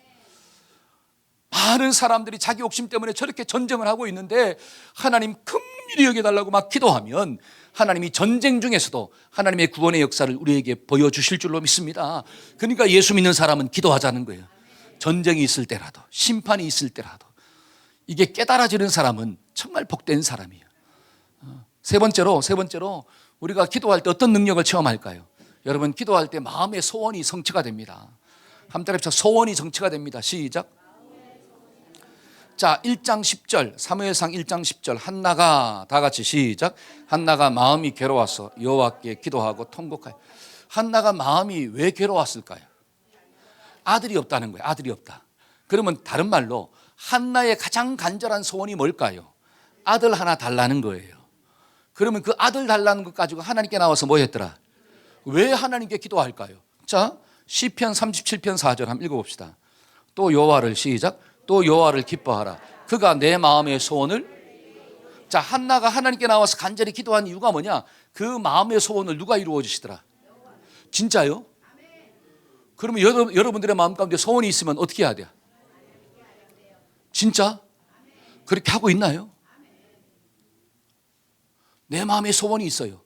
[SPEAKER 1] 많은 사람들이 자기 욕심 때문에 저렇게 전쟁을 하고 있는데 하나님 긍휼히 여겨달라고 막 기도하면 하나님이 전쟁 중에서도 하나님의 구원의 역사를 우리에게 보여주실 줄로 믿습니다. 그러니까 예수 믿는 사람은 기도하자는 거예요. 전쟁이 있을 때라도, 심판이 있을 때라도. 이게 깨달아지는 사람은 정말 복된 사람이에요. 세 번째로 우리가 기도할 때 어떤 능력을 체험할까요? 여러분, 기도할 때 마음의 소원이 성취가 됩니다. 한번 따라해보세요. 소원이 성취가 됩니다. 시작. 자, 1장 10절, 사무엘상 1장 10절. 한나가, 다 같이 시작. 한나가 마음이 괴로워서 여호와께 기도하고 통곡하여. 한나가 마음이 왜 괴로웠을까요? 아들이 없다는 거예요. 아들이 없다. 그러면 다른 말로 한나의 가장 간절한 소원이 뭘까요? 아들 하나 달라는 거예요. 그러면 그 아들 달라는 것 가지고 하나님께 나와서 뭐 했더라? 왜 하나님께 기도할까요? 자, 시편 37편 4절 한번 읽어봅시다. 또 여호와를, 시작. 또 여호와를 기뻐하라. 그가 내 마음의 소원을. 자, 한나가 하나님께 나와서 간절히 기도한 이유가 뭐냐? 그 마음의 소원을 누가 이루어 주시더라? 진짜요? 그러면 여러분들의 마음 가운데 소원이 있으면 어떻게 해야 돼요? 진짜? 그렇게 하고 있나요? 내 마음에 소원이 있어요.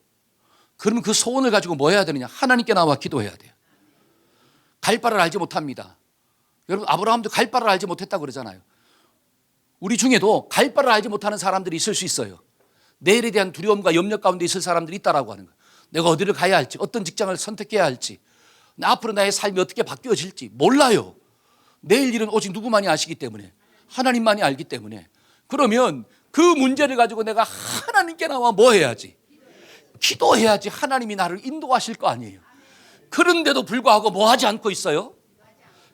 [SPEAKER 1] 그러면 그 소원을 가지고 뭐 해야 되느냐? 하나님께 나와 기도해야 돼요. 갈 바를 알지 못합니다. 여러분, 아브라함도 갈 바를 알지 못했다고 그러잖아요. 우리 중에도 갈 바를 알지 못하는 사람들이 있을 수 있어요. 내일에 대한 두려움과 염려 가운데 있을 사람들이 있다라고 하는 거예요. 내가 어디를 가야 할지, 어떤 직장을 선택해야 할지, 앞으로 나의 삶이 어떻게 바뀌어질지 몰라요. 내일 일은 오직 누구만이 아시기 때문에, 하나님만이 알기 때문에. 그러면 그 문제를 가지고 내가 하나님께 나와 뭐 해야지? 기도해야지 하나님이 나를 인도하실 거 아니에요. 그런데도 불구하고 뭐 하지 않고 있어요?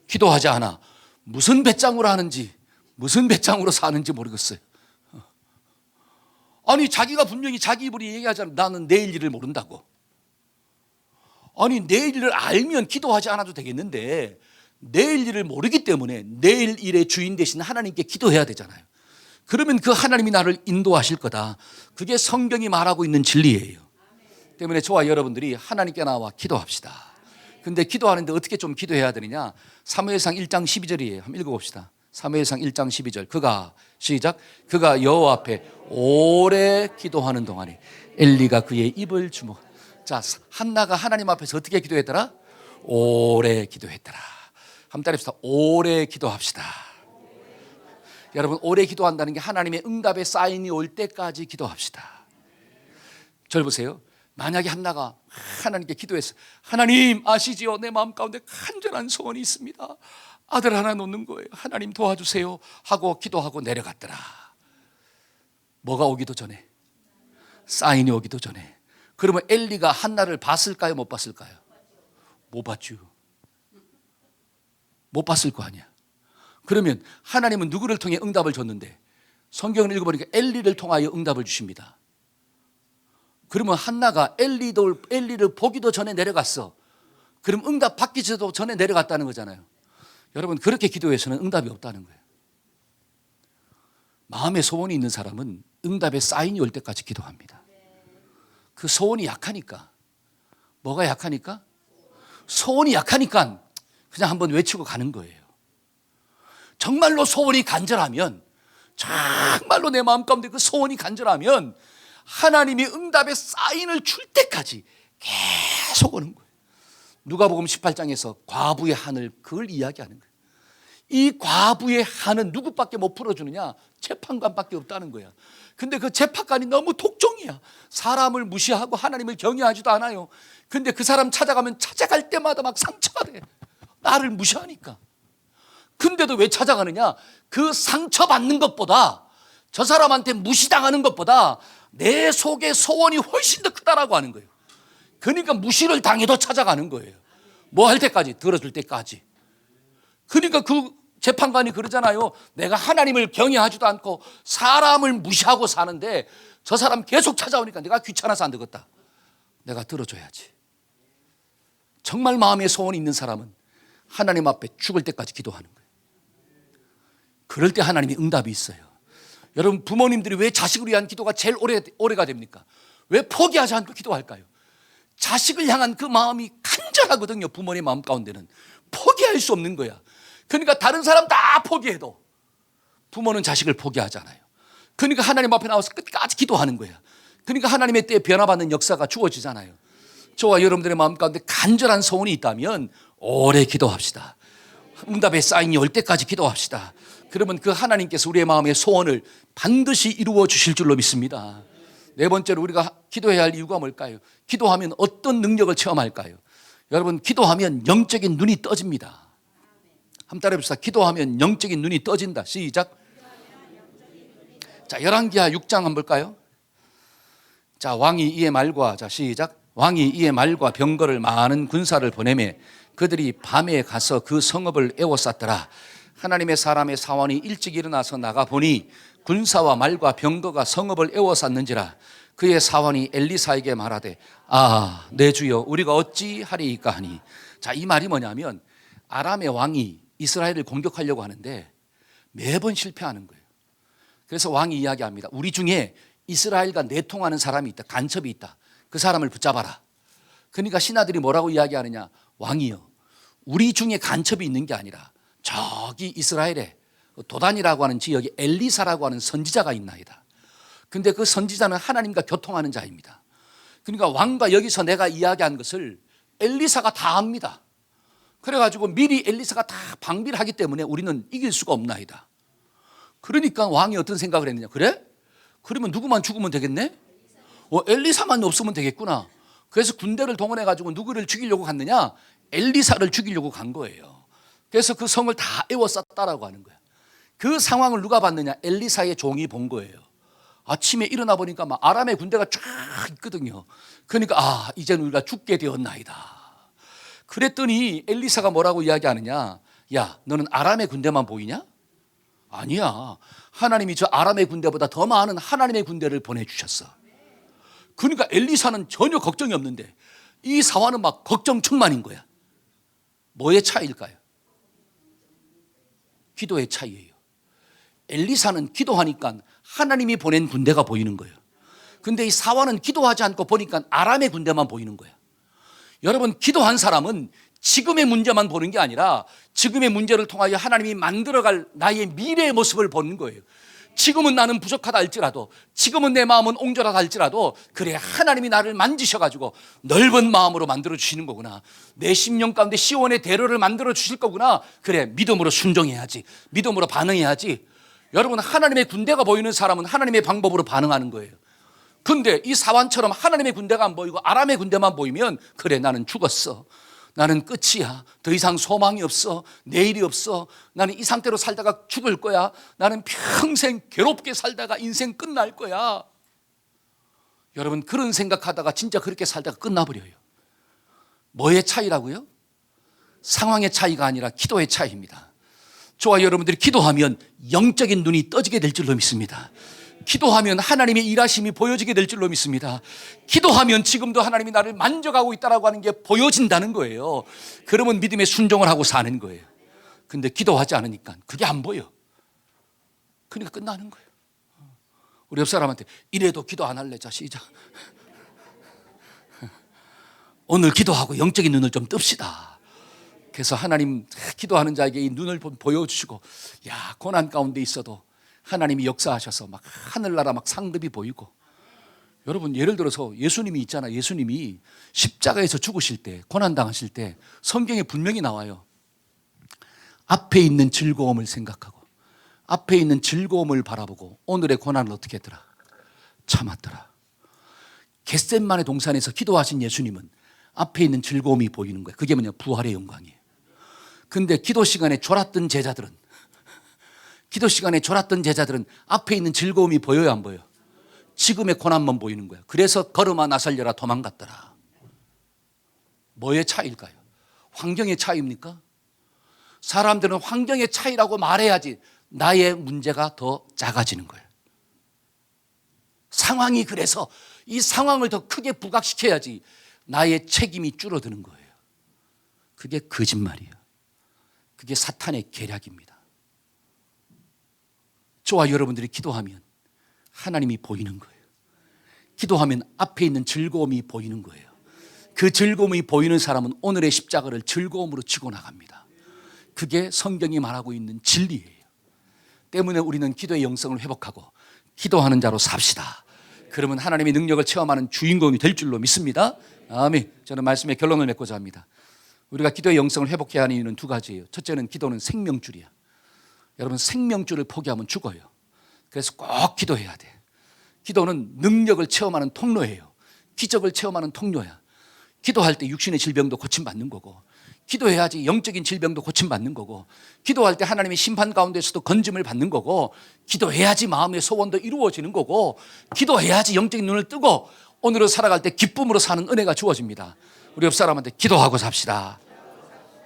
[SPEAKER 1] 기도하지 않아. 무슨 배짱으로 하는지, 무슨 배짱으로 사는지 모르겠어요. 아니, 자기가 분명히 자기 입으로 얘기하잖아. 나는 내일 일을 모른다고. 아니, 내일 일을 알면 기도하지 않아도 되겠는데 내일 일을 모르기 때문에 내일 일의 주인 되신 하나님께 기도해야 되잖아요. 그러면 그 하나님이 나를 인도하실 거다. 그게 성경이 말하고 있는 진리예요. 때문에 저와 여러분들이 하나님께 나와 기도합시다. 근데 기도하는데 어떻게 좀 기도해야 되느냐? 사무엘상 1장 12절이에요. 한번 읽어봅시다. 사무엘상 1장 12절. 그가, 시작. 그가 여호와 앞에 오래 기도하는 동안에 엘리가 그의 입을 주먹. 자, 한나가 하나님 앞에서 어떻게 기도했더라? 오래 기도했더라. 한번 따라합시다. 오래 기도합시다. 여러분, 오래 기도한다는 게 하나님의 응답의 사인이 올 때까지 기도합시다. 절 보세요. 만약에 한나가 하나님께 기도했어. 하나님 아시지요? 내 마음 가운데 간절한 소원이 있습니다. 아들 하나 놓는 거예요. 하나님 도와주세요 하고 기도하고 내려갔더라. 뭐가 오기도 전에, 사인이 오기도 전에. 그러면 엘리가 한나를 봤을까요? 못 봤을까요? 못 봤죠. 못 봤을 거 아니야. 그러면 하나님은 누구를 통해 응답을 줬는데 성경을 읽어보니까 엘리를 통하여 응답을 주십니다. 그러면 한나가 엘리를 보기도 전에 내려갔어. 그럼 응답 받기도 전에 내려갔다는 거잖아요. 여러분, 그렇게 기도해서는 응답이 없다는 거예요. 마음에 소원이 있는 사람은 응답의 사인이 올 때까지 기도합니다. 그 소원이 약하니까. 뭐가 약하니까? 소원이 약하니까 그냥 한번 외치고 가는 거예요. 정말로 소원이 간절하면, 정말로 내 마음 가운데 그 소원이 간절하면 하나님이 응답의 사인을 줄 때까지 계속 오는 거예요. 누가복음 18장에서 과부의 한을 그걸 이야기하는 거예요. 이 과부의 한은 누구밖에 못 풀어주느냐? 재판관밖에 없다는 거야. 근데 그 재판관이 너무 독종이야. 사람을 무시하고 하나님을 경외하지도 않아요. 근데 그 사람 찾아가면 찾아갈 때마다 막 상처가 돼. 나를 무시하니까. 근데도 왜 찾아가느냐? 그 상처받는 것보다, 저 사람한테 무시당하는 것보다 내 속의 소원이 훨씬 더 크다라고 하는 거예요. 그러니까 무시를 당해도 찾아가는 거예요. 뭐 할 때까지? 들어줄 때까지. 그러니까 그 재판관이 그러잖아요. 내가 하나님을 경외하지도 않고 사람을 무시하고 사는데 저 사람 계속 찾아오니까 내가 귀찮아서 안 되겠다. 내가 들어줘야지. 정말 마음에 소원이 있는 사람은 하나님 앞에 죽을 때까지 기도하는 거예요. 그럴 때 하나님이 응답이 있어요. 여러분, 부모님들이 왜 자식을 위한 기도가 제일 오래가 됩니까? 왜 포기하지 않고 기도할까요? 자식을 향한 그 마음이 간절하거든요. 부모의 마음 가운데는 포기할 수 없는 거야. 그러니까 다른 사람 다 포기해도 부모는 자식을 포기하잖아요. 그러니까 하나님 앞에 나와서 끝까지 기도하는 거야. 그러니까 하나님의 때에 변화받는 역사가 주어지잖아요. 저와 여러분들의 마음 가운데 간절한 소원이 있다면 오래 기도합시다. 응답의 사인이 올 때까지 기도합시다. 그러면 그 하나님께서 우리의 마음의 소원을 반드시 이루어 주실 줄로 믿습니다. 네 번째로 우리가 기도해야 할 이유가 뭘까요? 기도하면 어떤 능력을 체험할까요? 여러분, 기도하면 영적인 눈이 떠집니다. 한번 따라해 봅시다. 기도하면 영적인 눈이 떠진다. 시작. 자, 열왕기하 6장 한번 볼까요? 자, 왕이 이에 말과, 자, 시작. 왕이 이에 말과 병거를 많은 군사를 보내매 그들이 밤에 가서 그 성읍을 에워쌌더라. 하나님의 사람의 사원이 일찍 일어나서 나가보니 군사와 말과 병거가 성읍을 에워쌌는지라. 그의 사원이 엘리사에게 말하되, 아, 내 주여, 우리가 어찌 하리이까 하니. 자, 이 말이 뭐냐면 아람의 왕이 이스라엘을 공격하려고 하는데 매번 실패하는 거예요. 그래서 왕이 이야기합니다. 우리 중에 이스라엘과 내통하는 사람이 있다. 간첩이 있다. 그 사람을 붙잡아라. 그러니까 신하들이 뭐라고 이야기하느냐? 왕이여, 우리 중에 간첩이 있는 게 아니라 저기 이스라엘에 도단이라고 하는 지역에 엘리사라고 하는 선지자가 있나이다. 근데 그 선지자는 하나님과 교통하는 자입니다. 그러니까 왕과 여기서 내가 이야기한 것을 엘리사가 다 압니다. 그래가지고 미리 엘리사가 다 방비를 하기 때문에 우리는 이길 수가 없나이다. 그러니까 왕이 어떤 생각을 했느냐? 그래? 그러면 누구만 죽으면 되겠네? 엘리사만 없으면 되겠구나. 그래서 군대를 동원해가지고 누구를 죽이려고 갔느냐? 엘리사를 죽이려고 간 거예요. 그래서 그 성을 다 에워쌌다라고 하는 거야. 그 상황을 누가 봤느냐? 엘리사의 종이 본 거예요. 아침에 일어나 보니까 막 아람의 군대가 쫙 있거든요. 그러니까 이제는 우리가 죽게 되었나이다. 그랬더니 엘리사가 뭐라고 이야기하느냐? 야, 너는 아람의 군대만 보이냐? 아니야. 하나님이 저 아람의 군대보다 더 많은 하나님의 군대를 보내주셨어. 그러니까 엘리사는 전혀 걱정이 없는데 이 사환은 막 걱정 충만인 거야. 뭐의 차이일까요? 기도의 차이예요. 엘리사는 기도하니까 하나님이 보낸 군대가 보이는 거예요. 근데 이 사환은 기도하지 않고 보니까 아람의 군대만 보이는 거야. 여러분, 기도한 사람은 지금의 문제만 보는 게 아니라 지금의 문제를 통하여 하나님이 만들어갈 나의 미래의 모습을 보는 거예요. 지금은 나는 부족하다 할지라도, 지금은 내 마음은 옹졸하다 할지라도, 그래, 하나님이 나를 만지셔가지고 넓은 마음으로 만들어 주시는 거구나. 내 심령 가운데 시온의 대로를 만들어 주실 거구나. 그래, 믿음으로 순종해야지. 믿음으로 반응해야지. 여러분, 하나님의 군대가 보이는 사람은 하나님의 방법으로 반응하는 거예요. 근데 이 사환처럼 하나님의 군대가 안 보이고 아람의 군대만 보이면, 그래, 나는 죽었어. 나는 끝이야. 더 이상 소망이 없어. 내일이 없어. 나는 이 상태로 살다가 죽을 거야. 나는 평생 괴롭게 살다가 인생 끝날 거야. 여러분, 그런 생각하다가 진짜 그렇게 살다가 끝나버려요. 뭐의 차이라고요? 상황의 차이가 아니라 기도의 차이입니다. 저와 여러분들이 기도하면 영적인 눈이 떠지게 될 줄로 믿습니다. 기도하면 하나님의 일하심이 보여지게 될 줄로 믿습니다. 기도하면 지금도 하나님이 나를 만져가고 있다고 하는 게 보여진다는 거예요. 그러면 믿음에 순종을 하고 사는 거예요. 근데 기도하지 않으니까 그게 안 보여. 그러니까 끝나는 거예요. 우리 옆 사람한테 이래도 기도 안 할래? 자, 시작. 오늘 기도하고 영적인 눈을 좀 뜹시다. 그래서 하나님 기도하는 자에게 이 눈을 보여주시고, 야, 고난 가운데 있어도 하나님이 역사하셔서 막 하늘나라 막 상급이 보이고. 여러분, 예를 들어서 예수님이 있잖아. 예수님이 십자가에서 죽으실 때, 고난 당하실 때 성경에 분명히 나와요. 앞에 있는 즐거움을 생각하고 앞에 있는 즐거움을 바라보고 오늘의 고난을 어떻게 했더라? 참았더라. 겟셋마네 동산에서 기도하신 예수님은 앞에 있는 즐거움이 보이는 거예요. 그게 뭐냐? 부활의 영광이에요. 근데 기도 시간에 졸았던 제자들은 앞에 있는 즐거움이 보여요, 안 보여요? 지금의 고난만 보이는 거예요. 그래서 걸음아 나 살려라 도망갔더라. 뭐의 차이일까요? 환경의 차이입니까? 사람들은 환경의 차이라고 말해야지 나의 문제가 더 작아지는 거예요. 상황이 그래서 이 상황을 더 크게 부각시켜야지 나의 책임이 줄어드는 거예요. 그게 거짓말이에요. 그게 사탄의 계략입니다. 저와 여러분들이 기도하면 하나님이 보이는 거예요. 기도하면 앞에 있는 즐거움이 보이는 거예요. 그 즐거움이 보이는 사람은 오늘의 십자가를 즐거움으로 지고 나갑니다. 그게 성경이 말하고 있는 진리예요. 때문에 우리는 기도의 영성을 회복하고 기도하는 자로 삽시다. 그러면 하나님의 능력을 체험하는 주인공이 될 줄로 믿습니다. 아멘. 저는 말씀의 결론을 맺고자 합니다. 우리가 기도의 영성을 회복해야 하는 이유는 두 가지예요. 첫째는 기도는 생명줄이야. 여러분, 생명줄을 포기하면 죽어요. 그래서 꼭 기도해야 돼. 기도는 능력을 체험하는 통로예요. 기적을 체험하는 통로야. 기도할 때 육신의 질병도 고침받는 거고, 기도해야지 영적인 질병도 고침받는 거고, 기도할 때 하나님의 심판 가운데서도 건짐을 받는 거고, 기도해야지 마음의 소원도 이루어지는 거고, 기도해야지 영적인 눈을 뜨고 오늘을 살아갈 때 기쁨으로 사는 은혜가 주어집니다. 우리 옆 사람한테 기도하고 삽시다.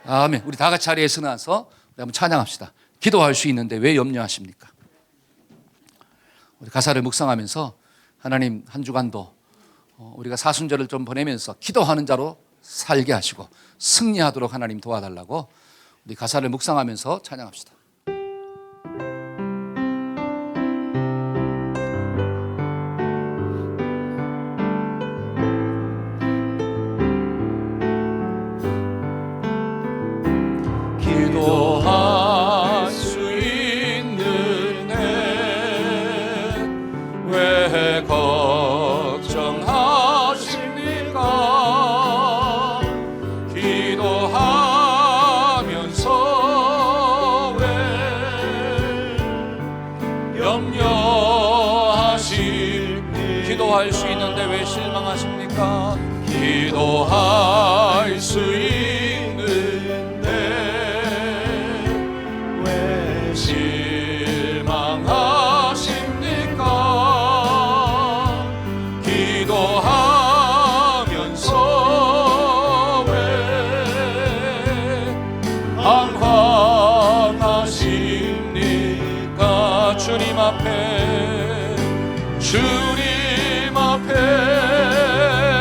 [SPEAKER 1] 아멘. 우리 다 같이 자리에 서나서 우리 한번 찬양합시다. 기도할 수 있는데 왜 염려하십니까? 우리 가사를 묵상하면서 하나님 한 주간도 우리가 사순절을 좀 보내면서 기도하는 자로 살게 하시고 승리하도록 하나님 도와달라고 우리 가사를 묵상하면서 찬양합시다. 기도할 수 있는 왜 걱정하십니까? 기도하면서 왜 염려하십니까? 기도할 수 있는데 왜 실망하십니까? 기도할 수 있는데 왜 실망하십니까? 기도하면서 왜 방황하십니까? 주님 앞에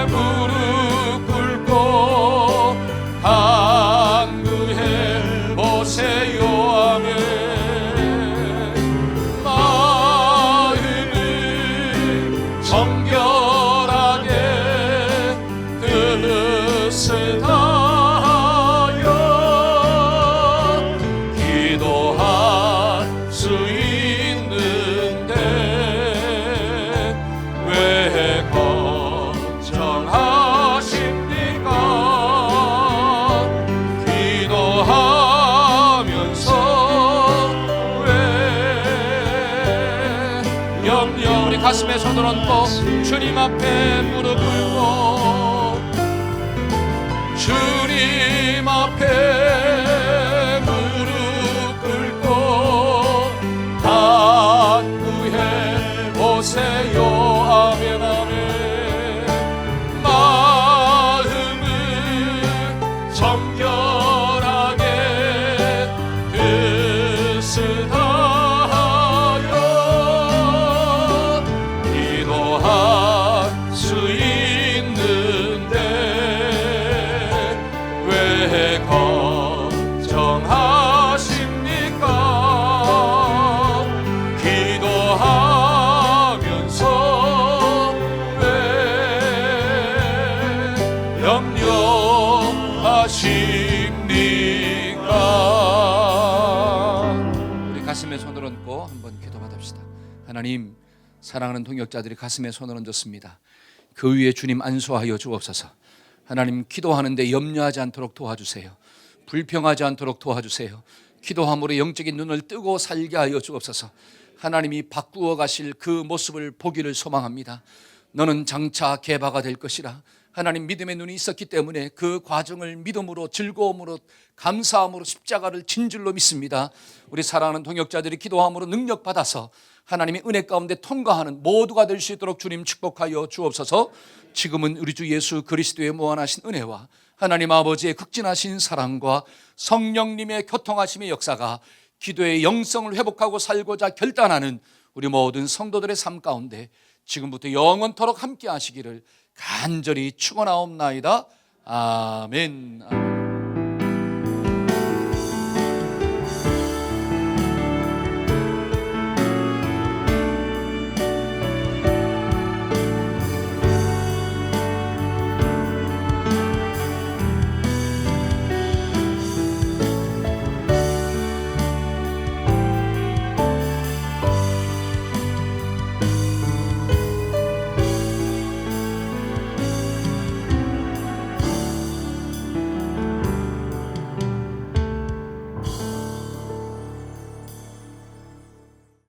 [SPEAKER 1] 무릎 꿇고 간구해 보세요. 아멘. 마음을 정결하게 뜻을 다하여 기도할 수 있는데 왜 걱정하십니까? 기도하면서 왜 염려. 우리 가슴에 손을 얹고 주님 앞에 무릎 꿇고 주님 앞에 무릎 꿇고 간구해 보세요. 아멘. 아멘. 마음을 정결하게
[SPEAKER 2] 왜 걱정하십니까? 기도하면서 왜 염려하십니까?
[SPEAKER 1] 우리 가슴에 손을 얹고 한번 기도받읍시다. 하나님, 사랑하는 동역자들이 가슴에 손을 얹었습니다. 그 위에 주님 안수하여 주옵소서. 하나님, 기도하는데 염려하지 않도록 도와주세요. 불평하지 않도록 도와주세요. 기도함으로 영적인 눈을 뜨고 살게 하여 주옵소서. 하나님이 바꾸어 가실 그 모습을 보기를 소망합니다. 너는 장차 개바가 될 것이라. 하나님, 믿음의 눈이 있었기 때문에 그 과정을 믿음으로, 즐거움으로, 감사함으로 십자가를 진 줄로 믿습니다. 우리 사랑하는 동역자들이 기도함으로 능력받아서 하나님의 은혜 가운데 통과하는 모두가 될 수 있도록 주님 축복하여 주옵소서. 지금은 우리 주 예수 그리스도의 무한하신 은혜와 하나님 아버지의 극진하신 사랑과 성령님의 교통하심의 역사가 기도의 영성을 회복하고 살고자 결단하는 우리 모든 성도들의 삶 가운데 지금부터 영원토록 함께 하시기를 간절히 축원하옵나이다. 아멘.